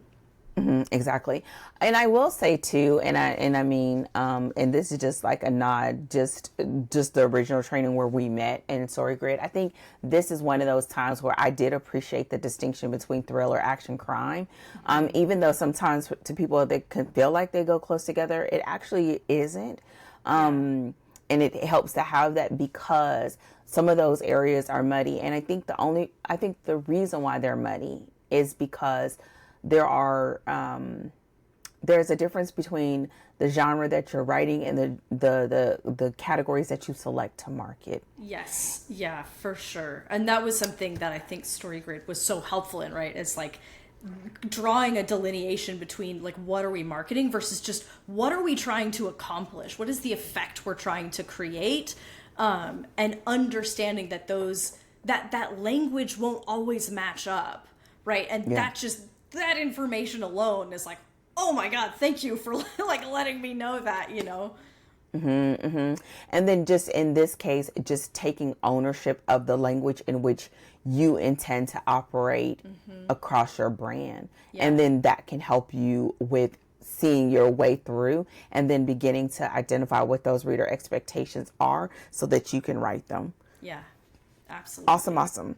Exactly. And I will say too, and I mean, and this is just like a nod, just the original training where we met in Story Grid. I think this is one of those times where I did appreciate the distinction between thriller, action, crime. Even though sometimes to people they can feel like they go close together, it actually isn't. And it helps to have that because some of those areas are muddy. And I think the reason why they're muddy is because there's a difference between the genre that you're writing and the categories that you select to market. Yes. Yeah, for sure. And that was something that I think Story Grid was so helpful in, right? It's like drawing a delineation between like what are we marketing versus just what are we trying to accomplish? What is the effect we're trying to create? And understanding that that language won't always match up, right? And that information alone is like, oh my God, thank you for like letting me know that, you know? And then just in this case, just taking ownership of the language in which you intend to operate across your brand. And then that can help you with seeing your way through and then beginning to identify what those reader expectations are so that you can write them. Yeah, absolutely. Awesome.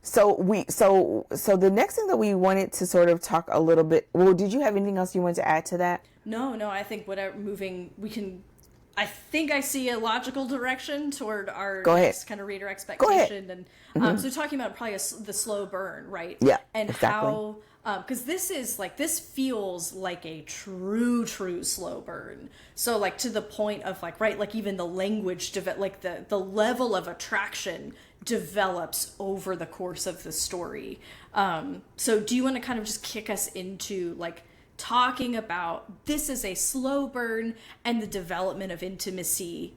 So the next thing that we wanted to sort of talk a little bit, well, did you have anything else you wanted to add to that? No, I think I think I see a logical direction toward our next kind of reader expectation. And so talking about probably the slow burn, right? Yeah, and exactly. How, because this feels like a true slow burn. So like to the point of like, right, like even the language, like the level of attraction develops over the course of the story. So do you want to kind of just kick us into like talking about this is a slow burn and the development of intimacy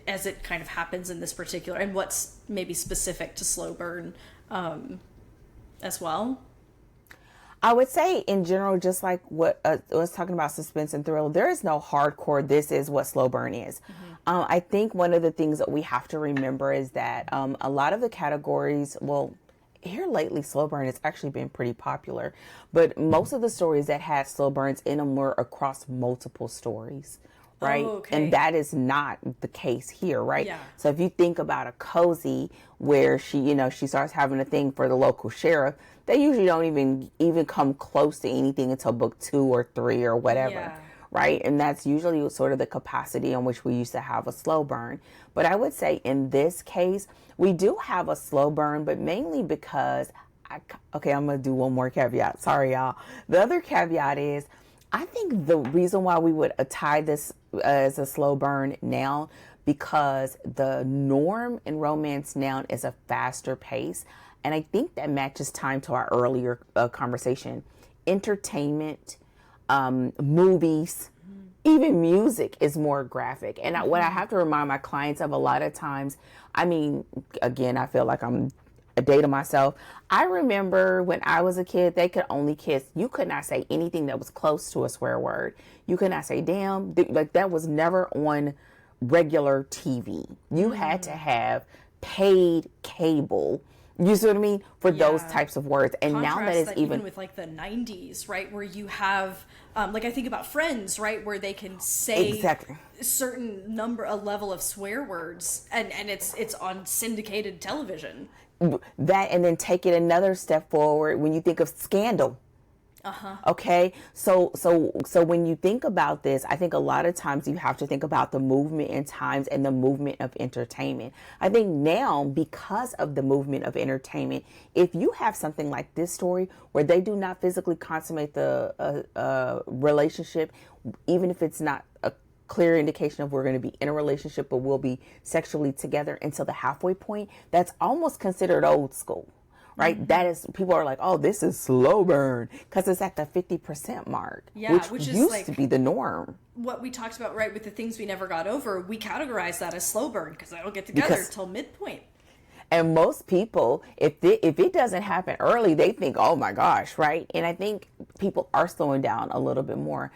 as it kind of happens in this particular, and what's maybe specific to slow burn as well? I would say in general, just like what I was talking about suspense and thriller, there is no hardcore, this is what slow burn is. I think one of the things that we have to remember is that a lot of the categories, well, here lately, slow burn has actually been pretty popular, but most of the stories that had slow burns in them were across multiple stories, right? Oh, okay. And that is not the case here, right? Yeah. So if you think about a cozy where she starts having a thing for the local sheriff, they usually don't even come close to anything until book 2 or 3 or whatever. Yeah. Right. And that's usually sort of the capacity on which we used to have a slow burn. But I would say in this case, we do have a slow burn, but mainly because, I'm going to do one more caveat. Sorry, y'all. The other caveat is, I think the reason why we would tie this as a slow burn now, because the norm in romance now is a faster pace. And I think that matches time to our earlier conversation. Entertainment, movies, even music is more graphic. And what I have to remind my clients of a lot of times, I mean, again, I feel like I'm a date of myself. I remember when I was a kid, they could only kiss. You could not say anything that was close to a swear word. You could not say damn. Like that was never on regular TV. You had to have paid cable. You see what I mean? For those types of words. And Contrast now that it's even with like the 90s, right? Where you have, like I think about Friends, right? Where they can say a certain a level of swear words and it's on syndicated television. That, and then take it another step forward when you think of Scandal. Okay. So when you think about this, I think a lot of times you have to think about the movement in times and the movement of entertainment. I think now, because of the movement of entertainment, if you have something like this story where they do not physically consummate the relationship, even if it's not a clear indication of we're going to be in a relationship, but we'll be sexually together until the halfway point, that's almost considered old school. Right? That is, people are like, oh, this is slow burn because it's at the 50% mark, which is used to be the norm. What we talked about, right, with the things we never got over, we categorize that as slow burn because I don't get together till midpoint. And most people, if it doesn't happen early, they think, oh my gosh, right? And I think people are slowing down a little bit more.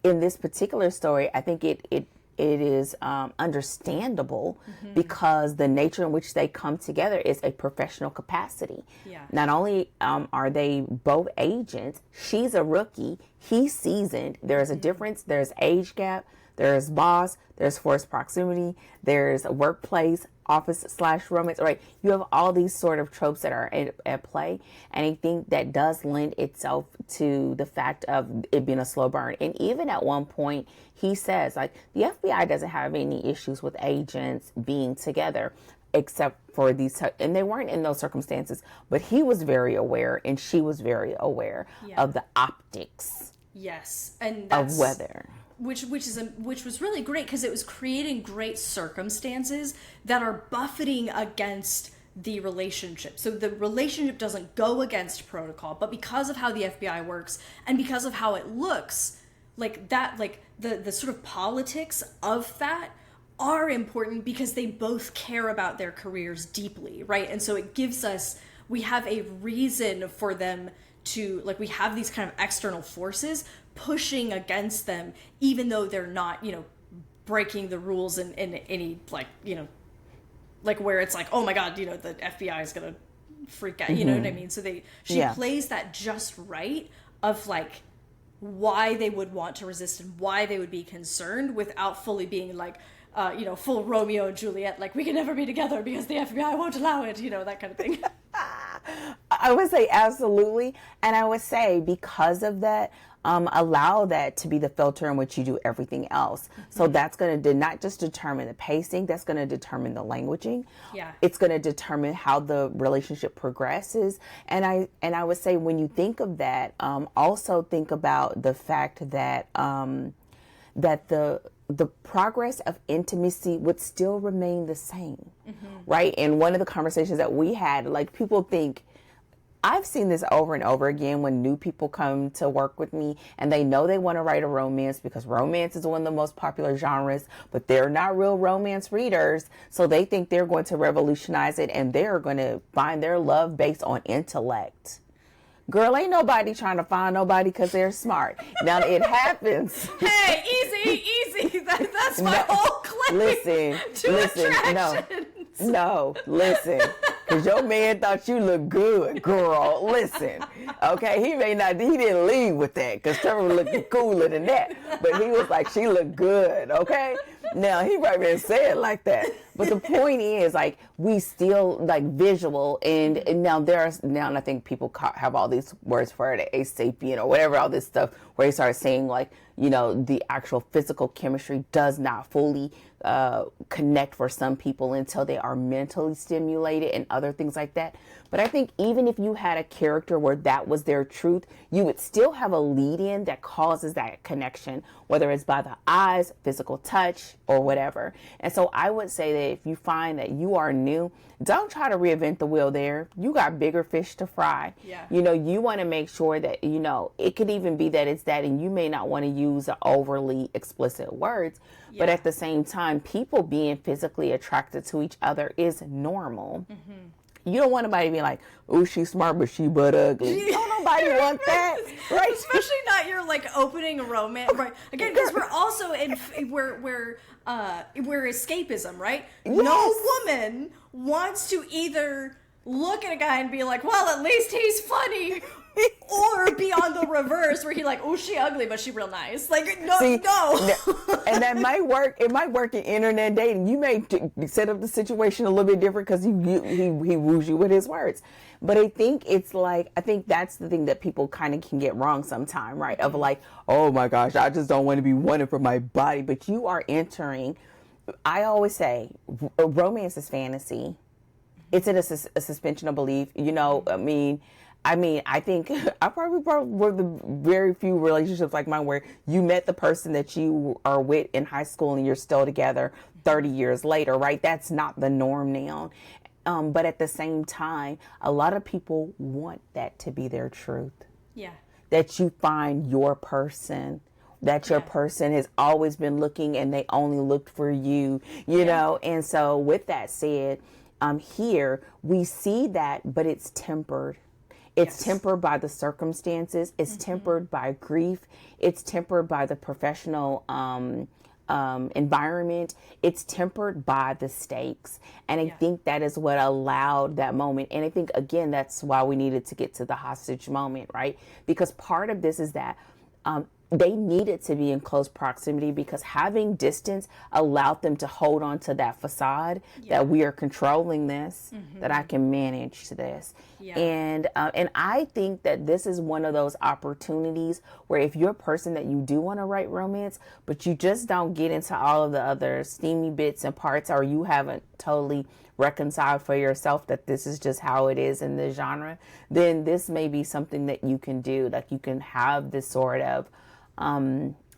In this particular story, I think it is understandable because the nature in which they come together is a professional capacity. Yeah. Not only are they both agents, she's a rookie, he's seasoned. There's a difference. There's age gap. There's boss. There's forced proximity. There's a workplace, office/romance. Right? You have all these sort of tropes that are at play, and I think that does lend itself to the fact of it being a slow burn. And even at one point, he says, like, the FBI doesn't have any issues with agents being together, except for these, and they weren't in those circumstances. But he was very aware, and she was very aware of the optics. Yes, and that's, of weather. Which was really great because it was creating great circumstances that are buffeting against the relationship. So the relationship doesn't go against protocol, but because of how the FBI works and because of how it looks, like that, like the sort of politics of that are important because they both care about their careers deeply, right? And so it gives us, we have a reason for them to, like, we have these kind of external forces pushing against them, even though they're not, breaking the rules in any, like, like where it's like, oh my God, the FBI is going to freak out, you know what I mean? So she plays that just right of like why they would want to resist and why they would be concerned without fully being like, full Romeo and Juliet, like we can never be together because the FBI won't allow it, that kind of thing. I would say absolutely. And I would say because of that, allow that to be the filter in which you do everything else. So that's going to not just determine the pacing, that's going to determine the languaging. Yeah. It's going to determine how the relationship progresses. And I would say when you think of that, also think about the fact that that the progress of intimacy would still remain the same, right? And one of the conversations that we had, like, people think, I've seen this over and over again when new people come to work with me and they know they want to write a romance because romance is one of the most popular genres, but they're not real romance readers. So they think they're going to revolutionize it and they're going to find their love based on intellect. Girl, ain't nobody trying to find nobody because they're smart. Now, it happens. Hey, easy. That's my whole claim. Listen. Because your man thought you looked good, girl. Listen. Okay, he didn't leave with that because Trevor was looking cooler than that. But he was like, she looked good, okay? Now, he probably didn't say it like that. But the point is, like, we still, like, visual. And now I think people have all these words for it, asapien or whatever, all this stuff, where they start saying, like, the actual physical chemistry does not fully connect for some people until they are mentally stimulated and other things like that. But I think even if you had a character where that was their truth, you would still have a lead-in that causes that connection, whether it's by the eyes, physical touch, or whatever. And so I would say that if you find that you are new, don't try to reinvent the wheel there. You got bigger fish to fry. Yeah. You know, you want to make sure that, you know, it could even be that it's that, and you may not want to use overly explicit words, but at the same time, people being physically attracted to each other is normal. You don't want nobody to be like, oh, she's smart, but she butt ugly. Don't nobody want that, right? Especially not your like opening romance, right? Again, because we're also in we're escapism, right? Yes. No woman wants to either look at a guy and be like, well, at least he's funny, or be on the reverse where he like, oh, she ugly, but she real nice. Like, no, See, no. And that might work. It might work in internet dating. You may set up the situation a little bit different because he woos you with his words. But I think that's the thing that people kind of can get wrong sometime, right? Of like, oh my gosh, I just don't want to be wanted for my body. But you are entering, I always say, romance is fantasy. It's in a suspension of belief. You know, I mean, I think I probably were the very few relationships like mine where you met the person that you are with in high school and you're still together 30 years later, right? That's not the norm now. But at the same time, a lot of people want that to be their truth. Yeah. That you find your person, that your person has always been looking and they only looked for you, you know? And so with that said, here we see that, but it's tempered. It's tempered by the circumstances. It's tempered by grief. It's tempered by the professional environment. It's tempered by the stakes. And I think that is what allowed that moment. And I think, again, that's why we needed to get to the hostage moment, right? Because part of this is that they needed to be in close proximity because having distance allowed them to hold on to that facade that we are controlling this, that I can manage this. And I think that this is one of those opportunities where if you're a person that you do want to write romance, but you just don't get into all of the other steamy bits and parts, or you haven't totally reconciled for yourself that this is just how it is in the genre, then this may be something that you can do. Like you can have this sort of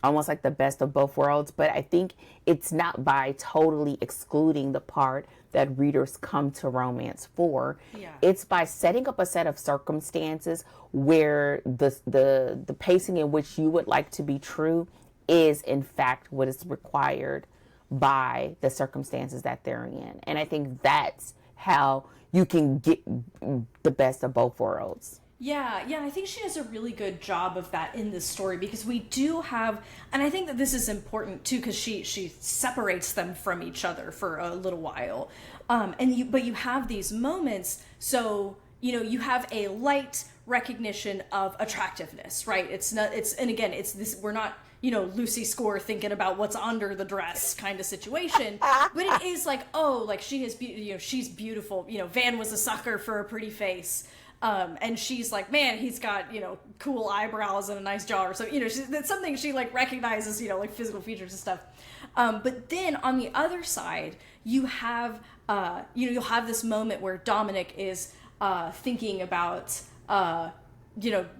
almost like the best of both worlds. But I think it's not by totally excluding the part that readers come to romance for. It's by setting up a set of circumstances where the pacing in which you would like to be true is in fact what is required by the circumstances that they're in. And I think that's how you can get the best of both worlds. Yeah, I think she does a really good job of that in this story because we do have, and I think that this is important too because she separates them from each other for a little while, but you have these moments, so you have a light recognition of attractiveness, right? And again, it's this, we're not Lucy Score thinking about what's under the dress kind of situation, but it is like, oh, like she has, she's beautiful. Van was a sucker for a pretty face. And she's like, man, he's got, cool eyebrows and a nice jaw or something. That's something she like recognizes, like physical features and stuff. But then on the other side, you have, you'll have this moment where Dominic is thinking about,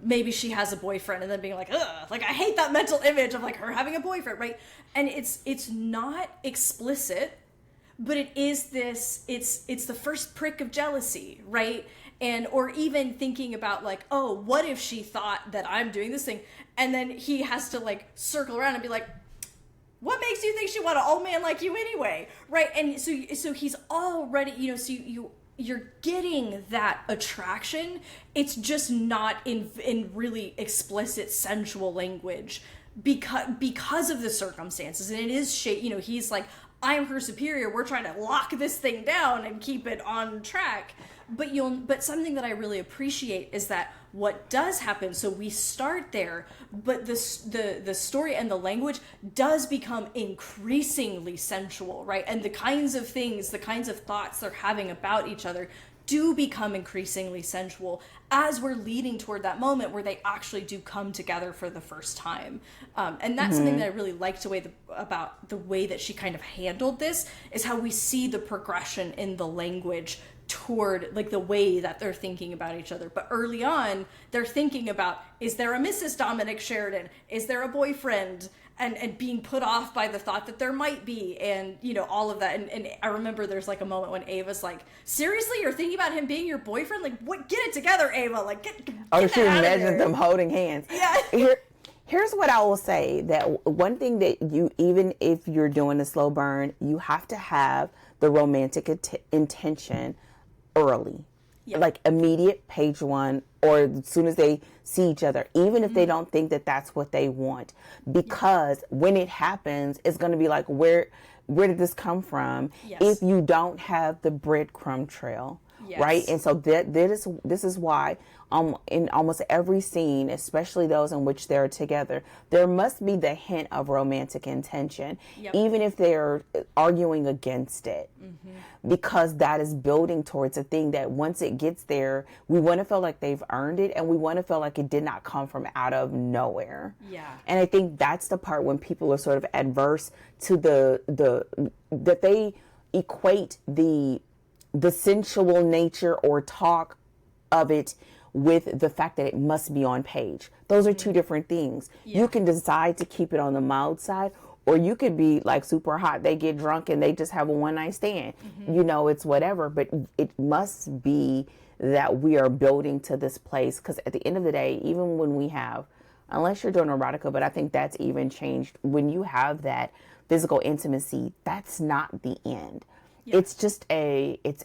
maybe she has a boyfriend and then being like, ugh, like I hate that mental image of like her having a boyfriend, right? And it's not explicit, but it is this, it's the first prick of jealousy, right? And or even thinking about like, oh, what if she thought that I'm doing this thing, and then he has to like circle around and be like, what makes you think she want an old man like you anyway, right? And so he's already, so you're getting that attraction. It's just not in really explicit sensual language because of the circumstances, and it is he's like, I'm her superior. We're trying to lock this thing down and keep it on track. But something that I really appreciate is that what does happen, so we start there, but the story and the language does become increasingly sensual, right? And the kinds of things, the kinds of thoughts they're having about each other do become increasingly sensual as we're leading toward that moment where they actually do come together for the first time. And that's something that I really liked about the way that she kind of handled this, is how we see the progression in the language toward like the way that they're thinking about each other. But early on, they're thinking about, is there a Mrs. Dominic Sheridan? Is there a boyfriend? And being put off by the thought that there might be, and you know, all of that. And I remember there's like a moment when Ava's like, seriously, you're thinking about him being your boyfriend? Like, what? Get it together, Ava. Like, get she imagined them holding hands. Yeah. Here's what I will say, that one thing that you, even if you're doing a slow burn, you have to have the romantic intention early. Yeah. Like immediate page one, or as soon as they see each other, even if they don't think that that's what they want, because when it happens, it's going to be like, where did this come from? Yes. If you don't have the breadcrumb trail, right? And so this is why in almost every scene, especially those in which they're together, there must be the hint of romantic intention, even if they're arguing against it, because that is building towards a thing that once it gets there, we want to feel like they've earned it, and we want to feel like it did not come from out of nowhere. And I think that's the part when people are sort of adverse to that they equate the sensual nature or talk of it with the fact that it must be on page. Those are two different things. You can decide to keep it on the mild side, or you could be like super hot, they get drunk and they just have a one night stand. You know, it's whatever, but it must be that we are building to this place, because at the end of the day, even when we have, unless you're doing erotica, but I think that's even changed, when you have that physical intimacy, that's not the end. It's just it's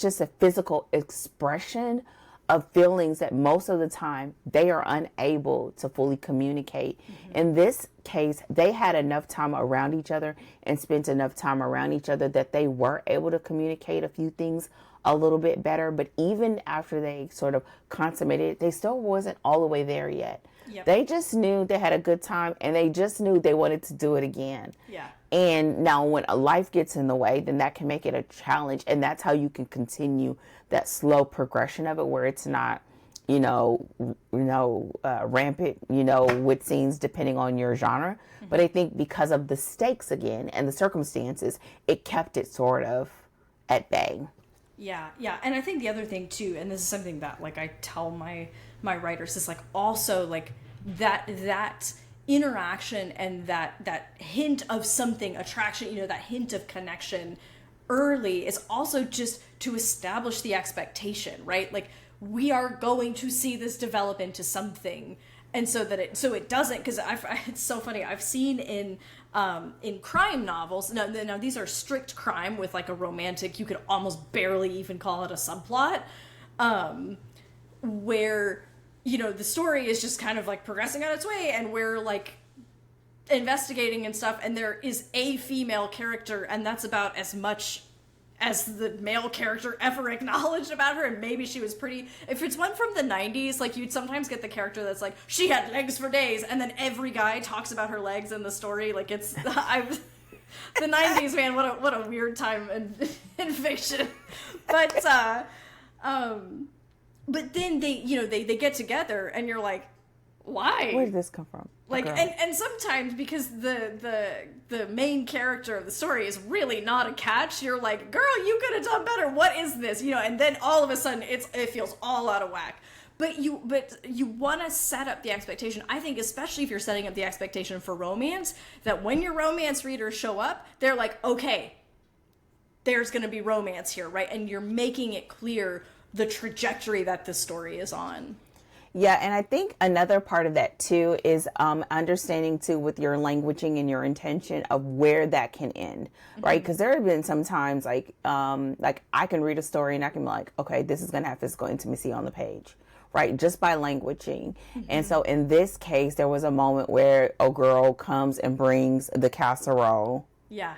just a physical expression of feelings that most of the time they are unable to fully communicate. In this case, they had enough time around each other and spent enough time around each other that they were able to communicate a few things a little bit better. But even after they sort of consummated it, they still wasn't all the way there yet. They just knew they had a good time, and they just knew they wanted to do it again. And now when a life gets in the way, then that can make it a challenge. And that's how you can continue that slow progression of it, where it's not, rampant, with scenes depending on your genre. But I think because of the stakes again and the circumstances, it kept it sort of at bay. Yeah. And I think the other thing too, and this is something that like I tell my writers, is like also like that interaction and that hint of something, attraction, that hint of connection early is also just to establish the expectation, right? Like, we are going to see this develop into something, and so it doesn't, because it's so funny, I've seen in crime novels, now these are strict crime with like a romantic, you could almost barely even call it a subplot, where the story is just kind of like progressing on its way, and we're like investigating and stuff, and there is a female character, and that's about as much as the male character ever acknowledged about her, and maybe she was pretty. If it's one from the 90s, like, you'd sometimes get the character that's like, she had legs for days, and then every guy talks about her legs in the story, like, it's the 90s, man, what a weird time in fiction. But then they get together, and you're like, why? Where did this come from? Like, and sometimes because the main character of the story is really not a catch, you're like, girl, you could have done better. What is this? And then all of a sudden it feels all out of whack. But you want to set up the expectation. I think especially if you're setting up the expectation for romance, that when your romance readers show up, they're like, okay, there's going to be romance here, right? And you're making it clear the trajectory that the story is on. Yeah, and I think another part of that too is understanding too with your languaging and your intention of where that can end, right? Because there have been some times like I can read a story and I can be like, okay, this is going to have physical intimacy on the page, right? Just by languaging. And so in this case, there was a moment where a girl comes and brings the casserole. Yeah.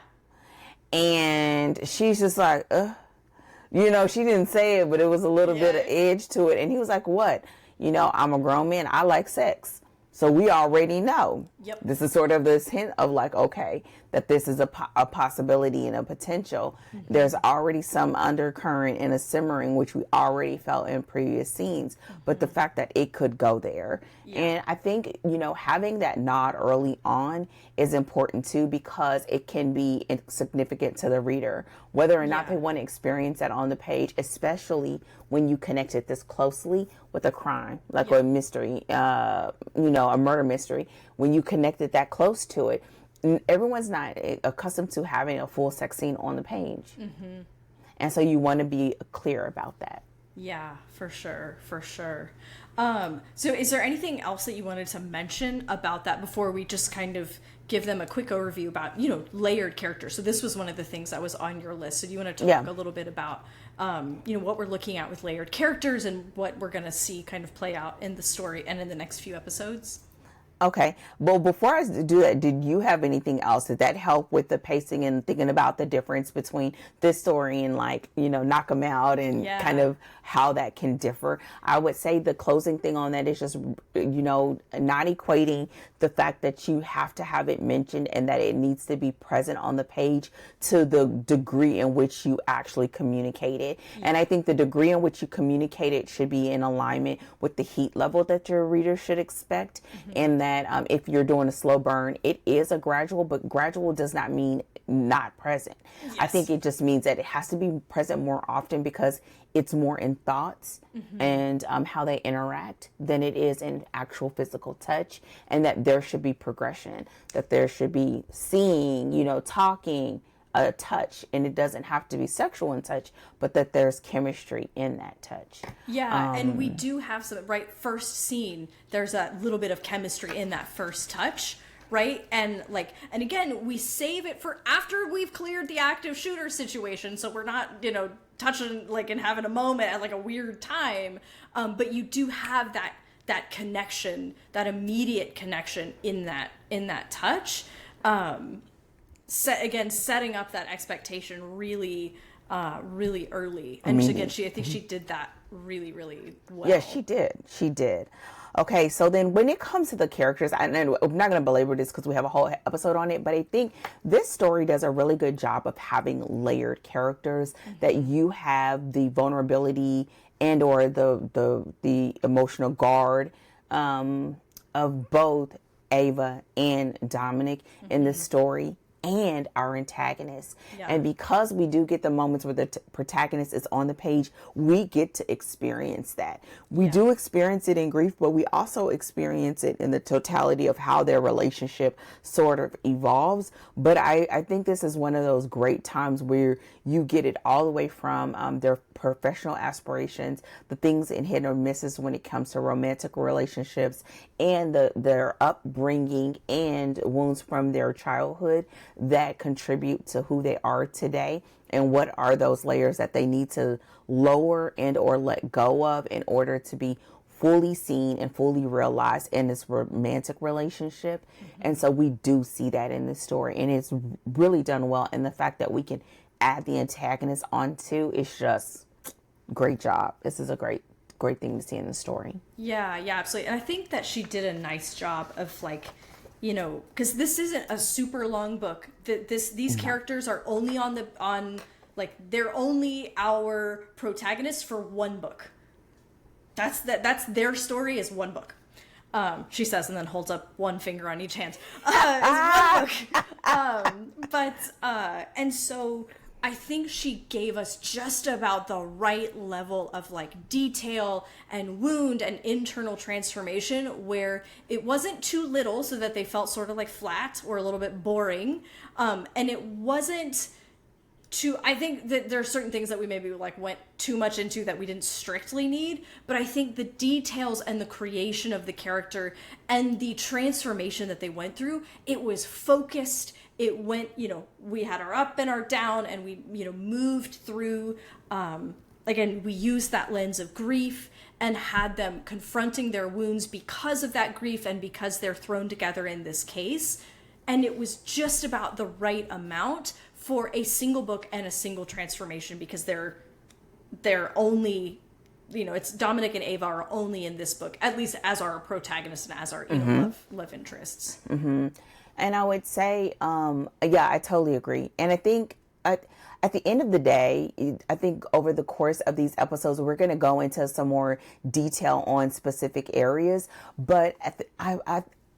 And she's just like, she didn't say it, but it was a little bit of edge to it. And he was like, what? I'm a grown man. I like sex. So we already know. Yep. This is sort of this hint of like, okay, that this is a possibility and a potential. There's already some undercurrent and a simmering, which we already felt in previous scenes, but the fact that it could go there. And I think, having that nod early on is important too, because it can be significant to the reader, whether or not they want to experience that on the page, especially when you connect it this closely with a crime, like a mystery, a murder mystery. When you connect it that close to it, everyone's not accustomed to having a full sex scene on the page. And so you want to be clear about that. Yeah, for sure. So is there anything else that you wanted to mention about that before we just kind of give them a quick overview about, layered characters? So this was one of the things that was on your list. So do you want to talk a little bit about, what we're looking at with layered characters and what we're going to see kind of play out in the story and in the next few episodes? Okay. Well, before I do that, did you have anything else? Did that help with the pacing and thinking about the difference between this story and Knock 'Em Out and kind of how that can differ? I would say the closing thing on that is just, not equating the fact that you have to have it mentioned and that it needs to be present on the page to the degree in which you actually communicate it. And I think the degree in which you communicate it should be in alignment with the heat level that your reader should expect. And that if you're doing a slow burn, it is a gradual, but gradual does not mean not present. I think it just means that it has to be present more often because it's more in thoughts and how they interact than it is in actual physical touch, and that there should be progression, that there should be seeing, talking, a touch, and it doesn't have to be sexual in touch, but that there's chemistry in that touch. And we do have some, first scene, there's a little bit of chemistry in that first touch, right? And again, we save it for after we've cleared the active shooter situation, so we're not, touching and having a moment at a weird time, but you do have that connection, that immediate connection in that touch. Setting up that expectation really early. And again, I think she did that really, really well. Yeah, she did. Okay, so then when it comes to the characters, and I'm not going to belabor this because we have a whole episode on it, but I think this story does a really good job of having layered characters, that you have the vulnerability and or the emotional guard of both Ava and Dominic in this story, and our antagonist. And because we do get the moments where the protagonist is on the page, we get to experience that. We do experience it in grief, but we also experience it in the totality of how their relationship sort of evolves. But I think this is one of those great times where you get it all the way from their professional aspirations, the things in hit or misses when it comes to romantic relationships, and their upbringing and wounds from their childhood that contribute to who they are today, and what are those layers that they need to lower and or let go of in order to be fully seen and fully realized in this romantic relationship. And so we do see that in this story, and it's really done well. And the fact that we can add the antagonist onto is just great job. This is a great thing to see in the story. Yeah, absolutely. And I think that she did a nice job of because this isn't a super long book. These characters are only they're only our protagonists for one book. That's their story is one book. She says, and then holds up one finger on each hand. It's one book. And so I think she gave us just about the right level of detail and wound and internal transformation, where it wasn't too little so that they felt sort of flat or a little bit boring. And it wasn't too, I think that there are certain things that we maybe went too much into that we didn't strictly need, but I think the details and the creation of the character and the transformation that they went through, it was focused. It went, we had our up and our down, and we, moved through, again, we used that lens of grief and had them confronting their wounds because of that grief and because they're thrown together in this case. And it was just about the right amount for a single book and a single transformation, because they're only, it's Dominic and Ava are only in this book, at least as our protagonists and as our love interests. And I would say, yeah, I totally agree. And I think at the end of the day, I think over the course of these episodes, we're going to go into some more detail on specific areas. But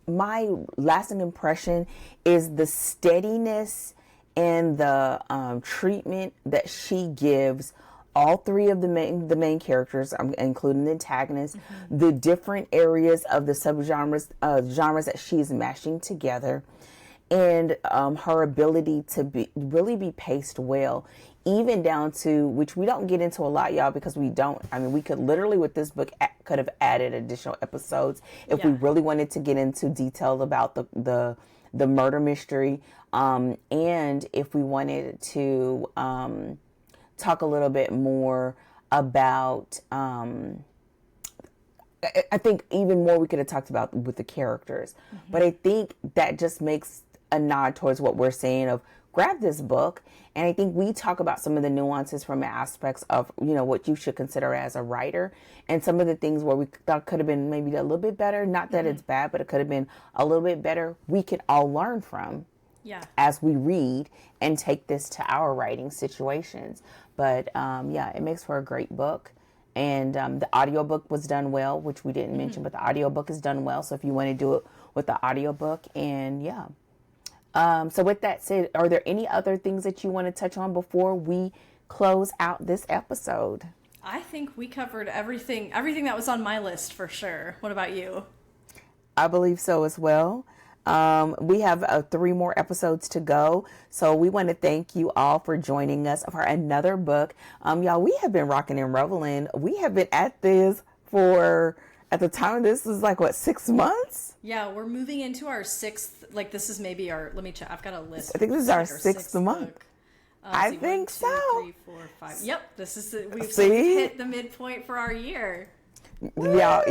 my lasting impression is the steadiness and the treatment that she gives all three of the main characters, including the antagonist, the different areas of the subgenres genres that she's mashing together, and her ability to really be paced well, even down to, which we don't get into a lot, y'all, because we don't. I mean, we could literally with this book could have added additional episodes if we really wanted to get into detail about the murder mystery, and if we wanted to talk a little bit more about, I think even more we could have talked about with the characters. But I think that just makes a nod towards what we're saying of grab this book. And I think we talk about some of the nuances from aspects of, what you should consider as a writer, and some of the things where we thought could have been maybe a little bit better. Not that it's bad, but it could have been a little bit better. We can all learn from as we read and take this to our writing situations. But it makes for a great book. And the audiobook was done well, which we didn't mention, but the audiobook is done well. So if you want to do it with the audiobook, and so with that said, are there any other things that you want to touch on before we close out this episode? I think we covered everything that was on my list for sure. What about you? I believe so as well. We have 3 more episodes to go. So we want to thank you all for joining us for another book. Y'all, we have been rocking and reveling. We have been at this for, at the time of this is 6 months? Yeah, we're moving into our 6th, this is maybe our, let me check. I've got a list. I think this is our 6th month. I think 1, 2, 3, 4, 5. Yep, this is we've hit the midpoint for our year. Yeah,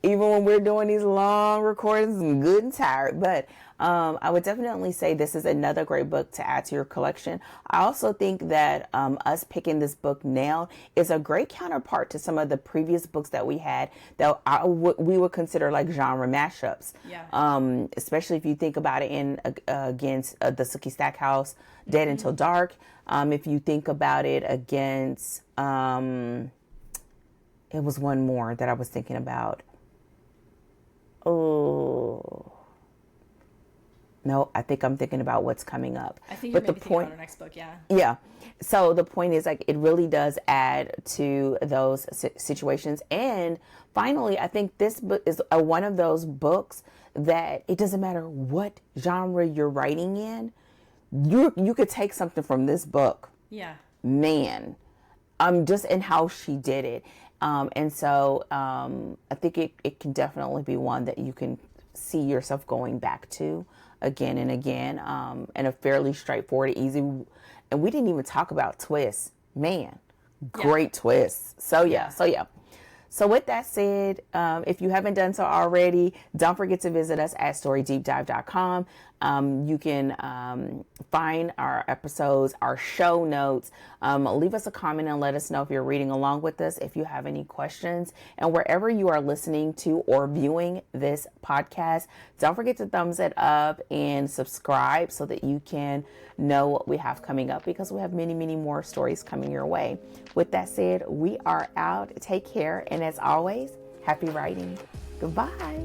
even when we're doing these long recordings, I'm good and tired. But I would definitely say this is another great book to add to your collection. I also think that us picking this book now is a great counterpart to some of the previous books that we had that we would consider like genre mashups. Yeah. Especially if you think about it in against the Sookie Stackhouse, Dead Until Dark. If you think about it against, it was one more that I was thinking about. Oh, no, I think I'm thinking about what's coming up. I think you're maybe thinking about our next book, yeah. Yeah. So the point is, it really does add to those situations. And finally, I think this book is one of those books that it doesn't matter what genre you're writing in, you could take something from this book. Yeah. Man, just in how she did it. And so I think it can definitely be one that you can see yourself going back to again and again, and a fairly straightforward, easy. And we didn't even talk about twists. Man, great twists. So So with that said, if you haven't done so already, don't forget to visit us at storydeepdive.com. You can find our episodes, our show notes. Leave us a comment and let us know if you're reading along with us, if you have any questions. And wherever you are listening to or viewing this podcast, don't forget to thumbs it up and subscribe so that you can know what we have coming up, because we have many, many more stories coming your way. With that said, we are out. Take care. And as always, happy writing. Goodbye.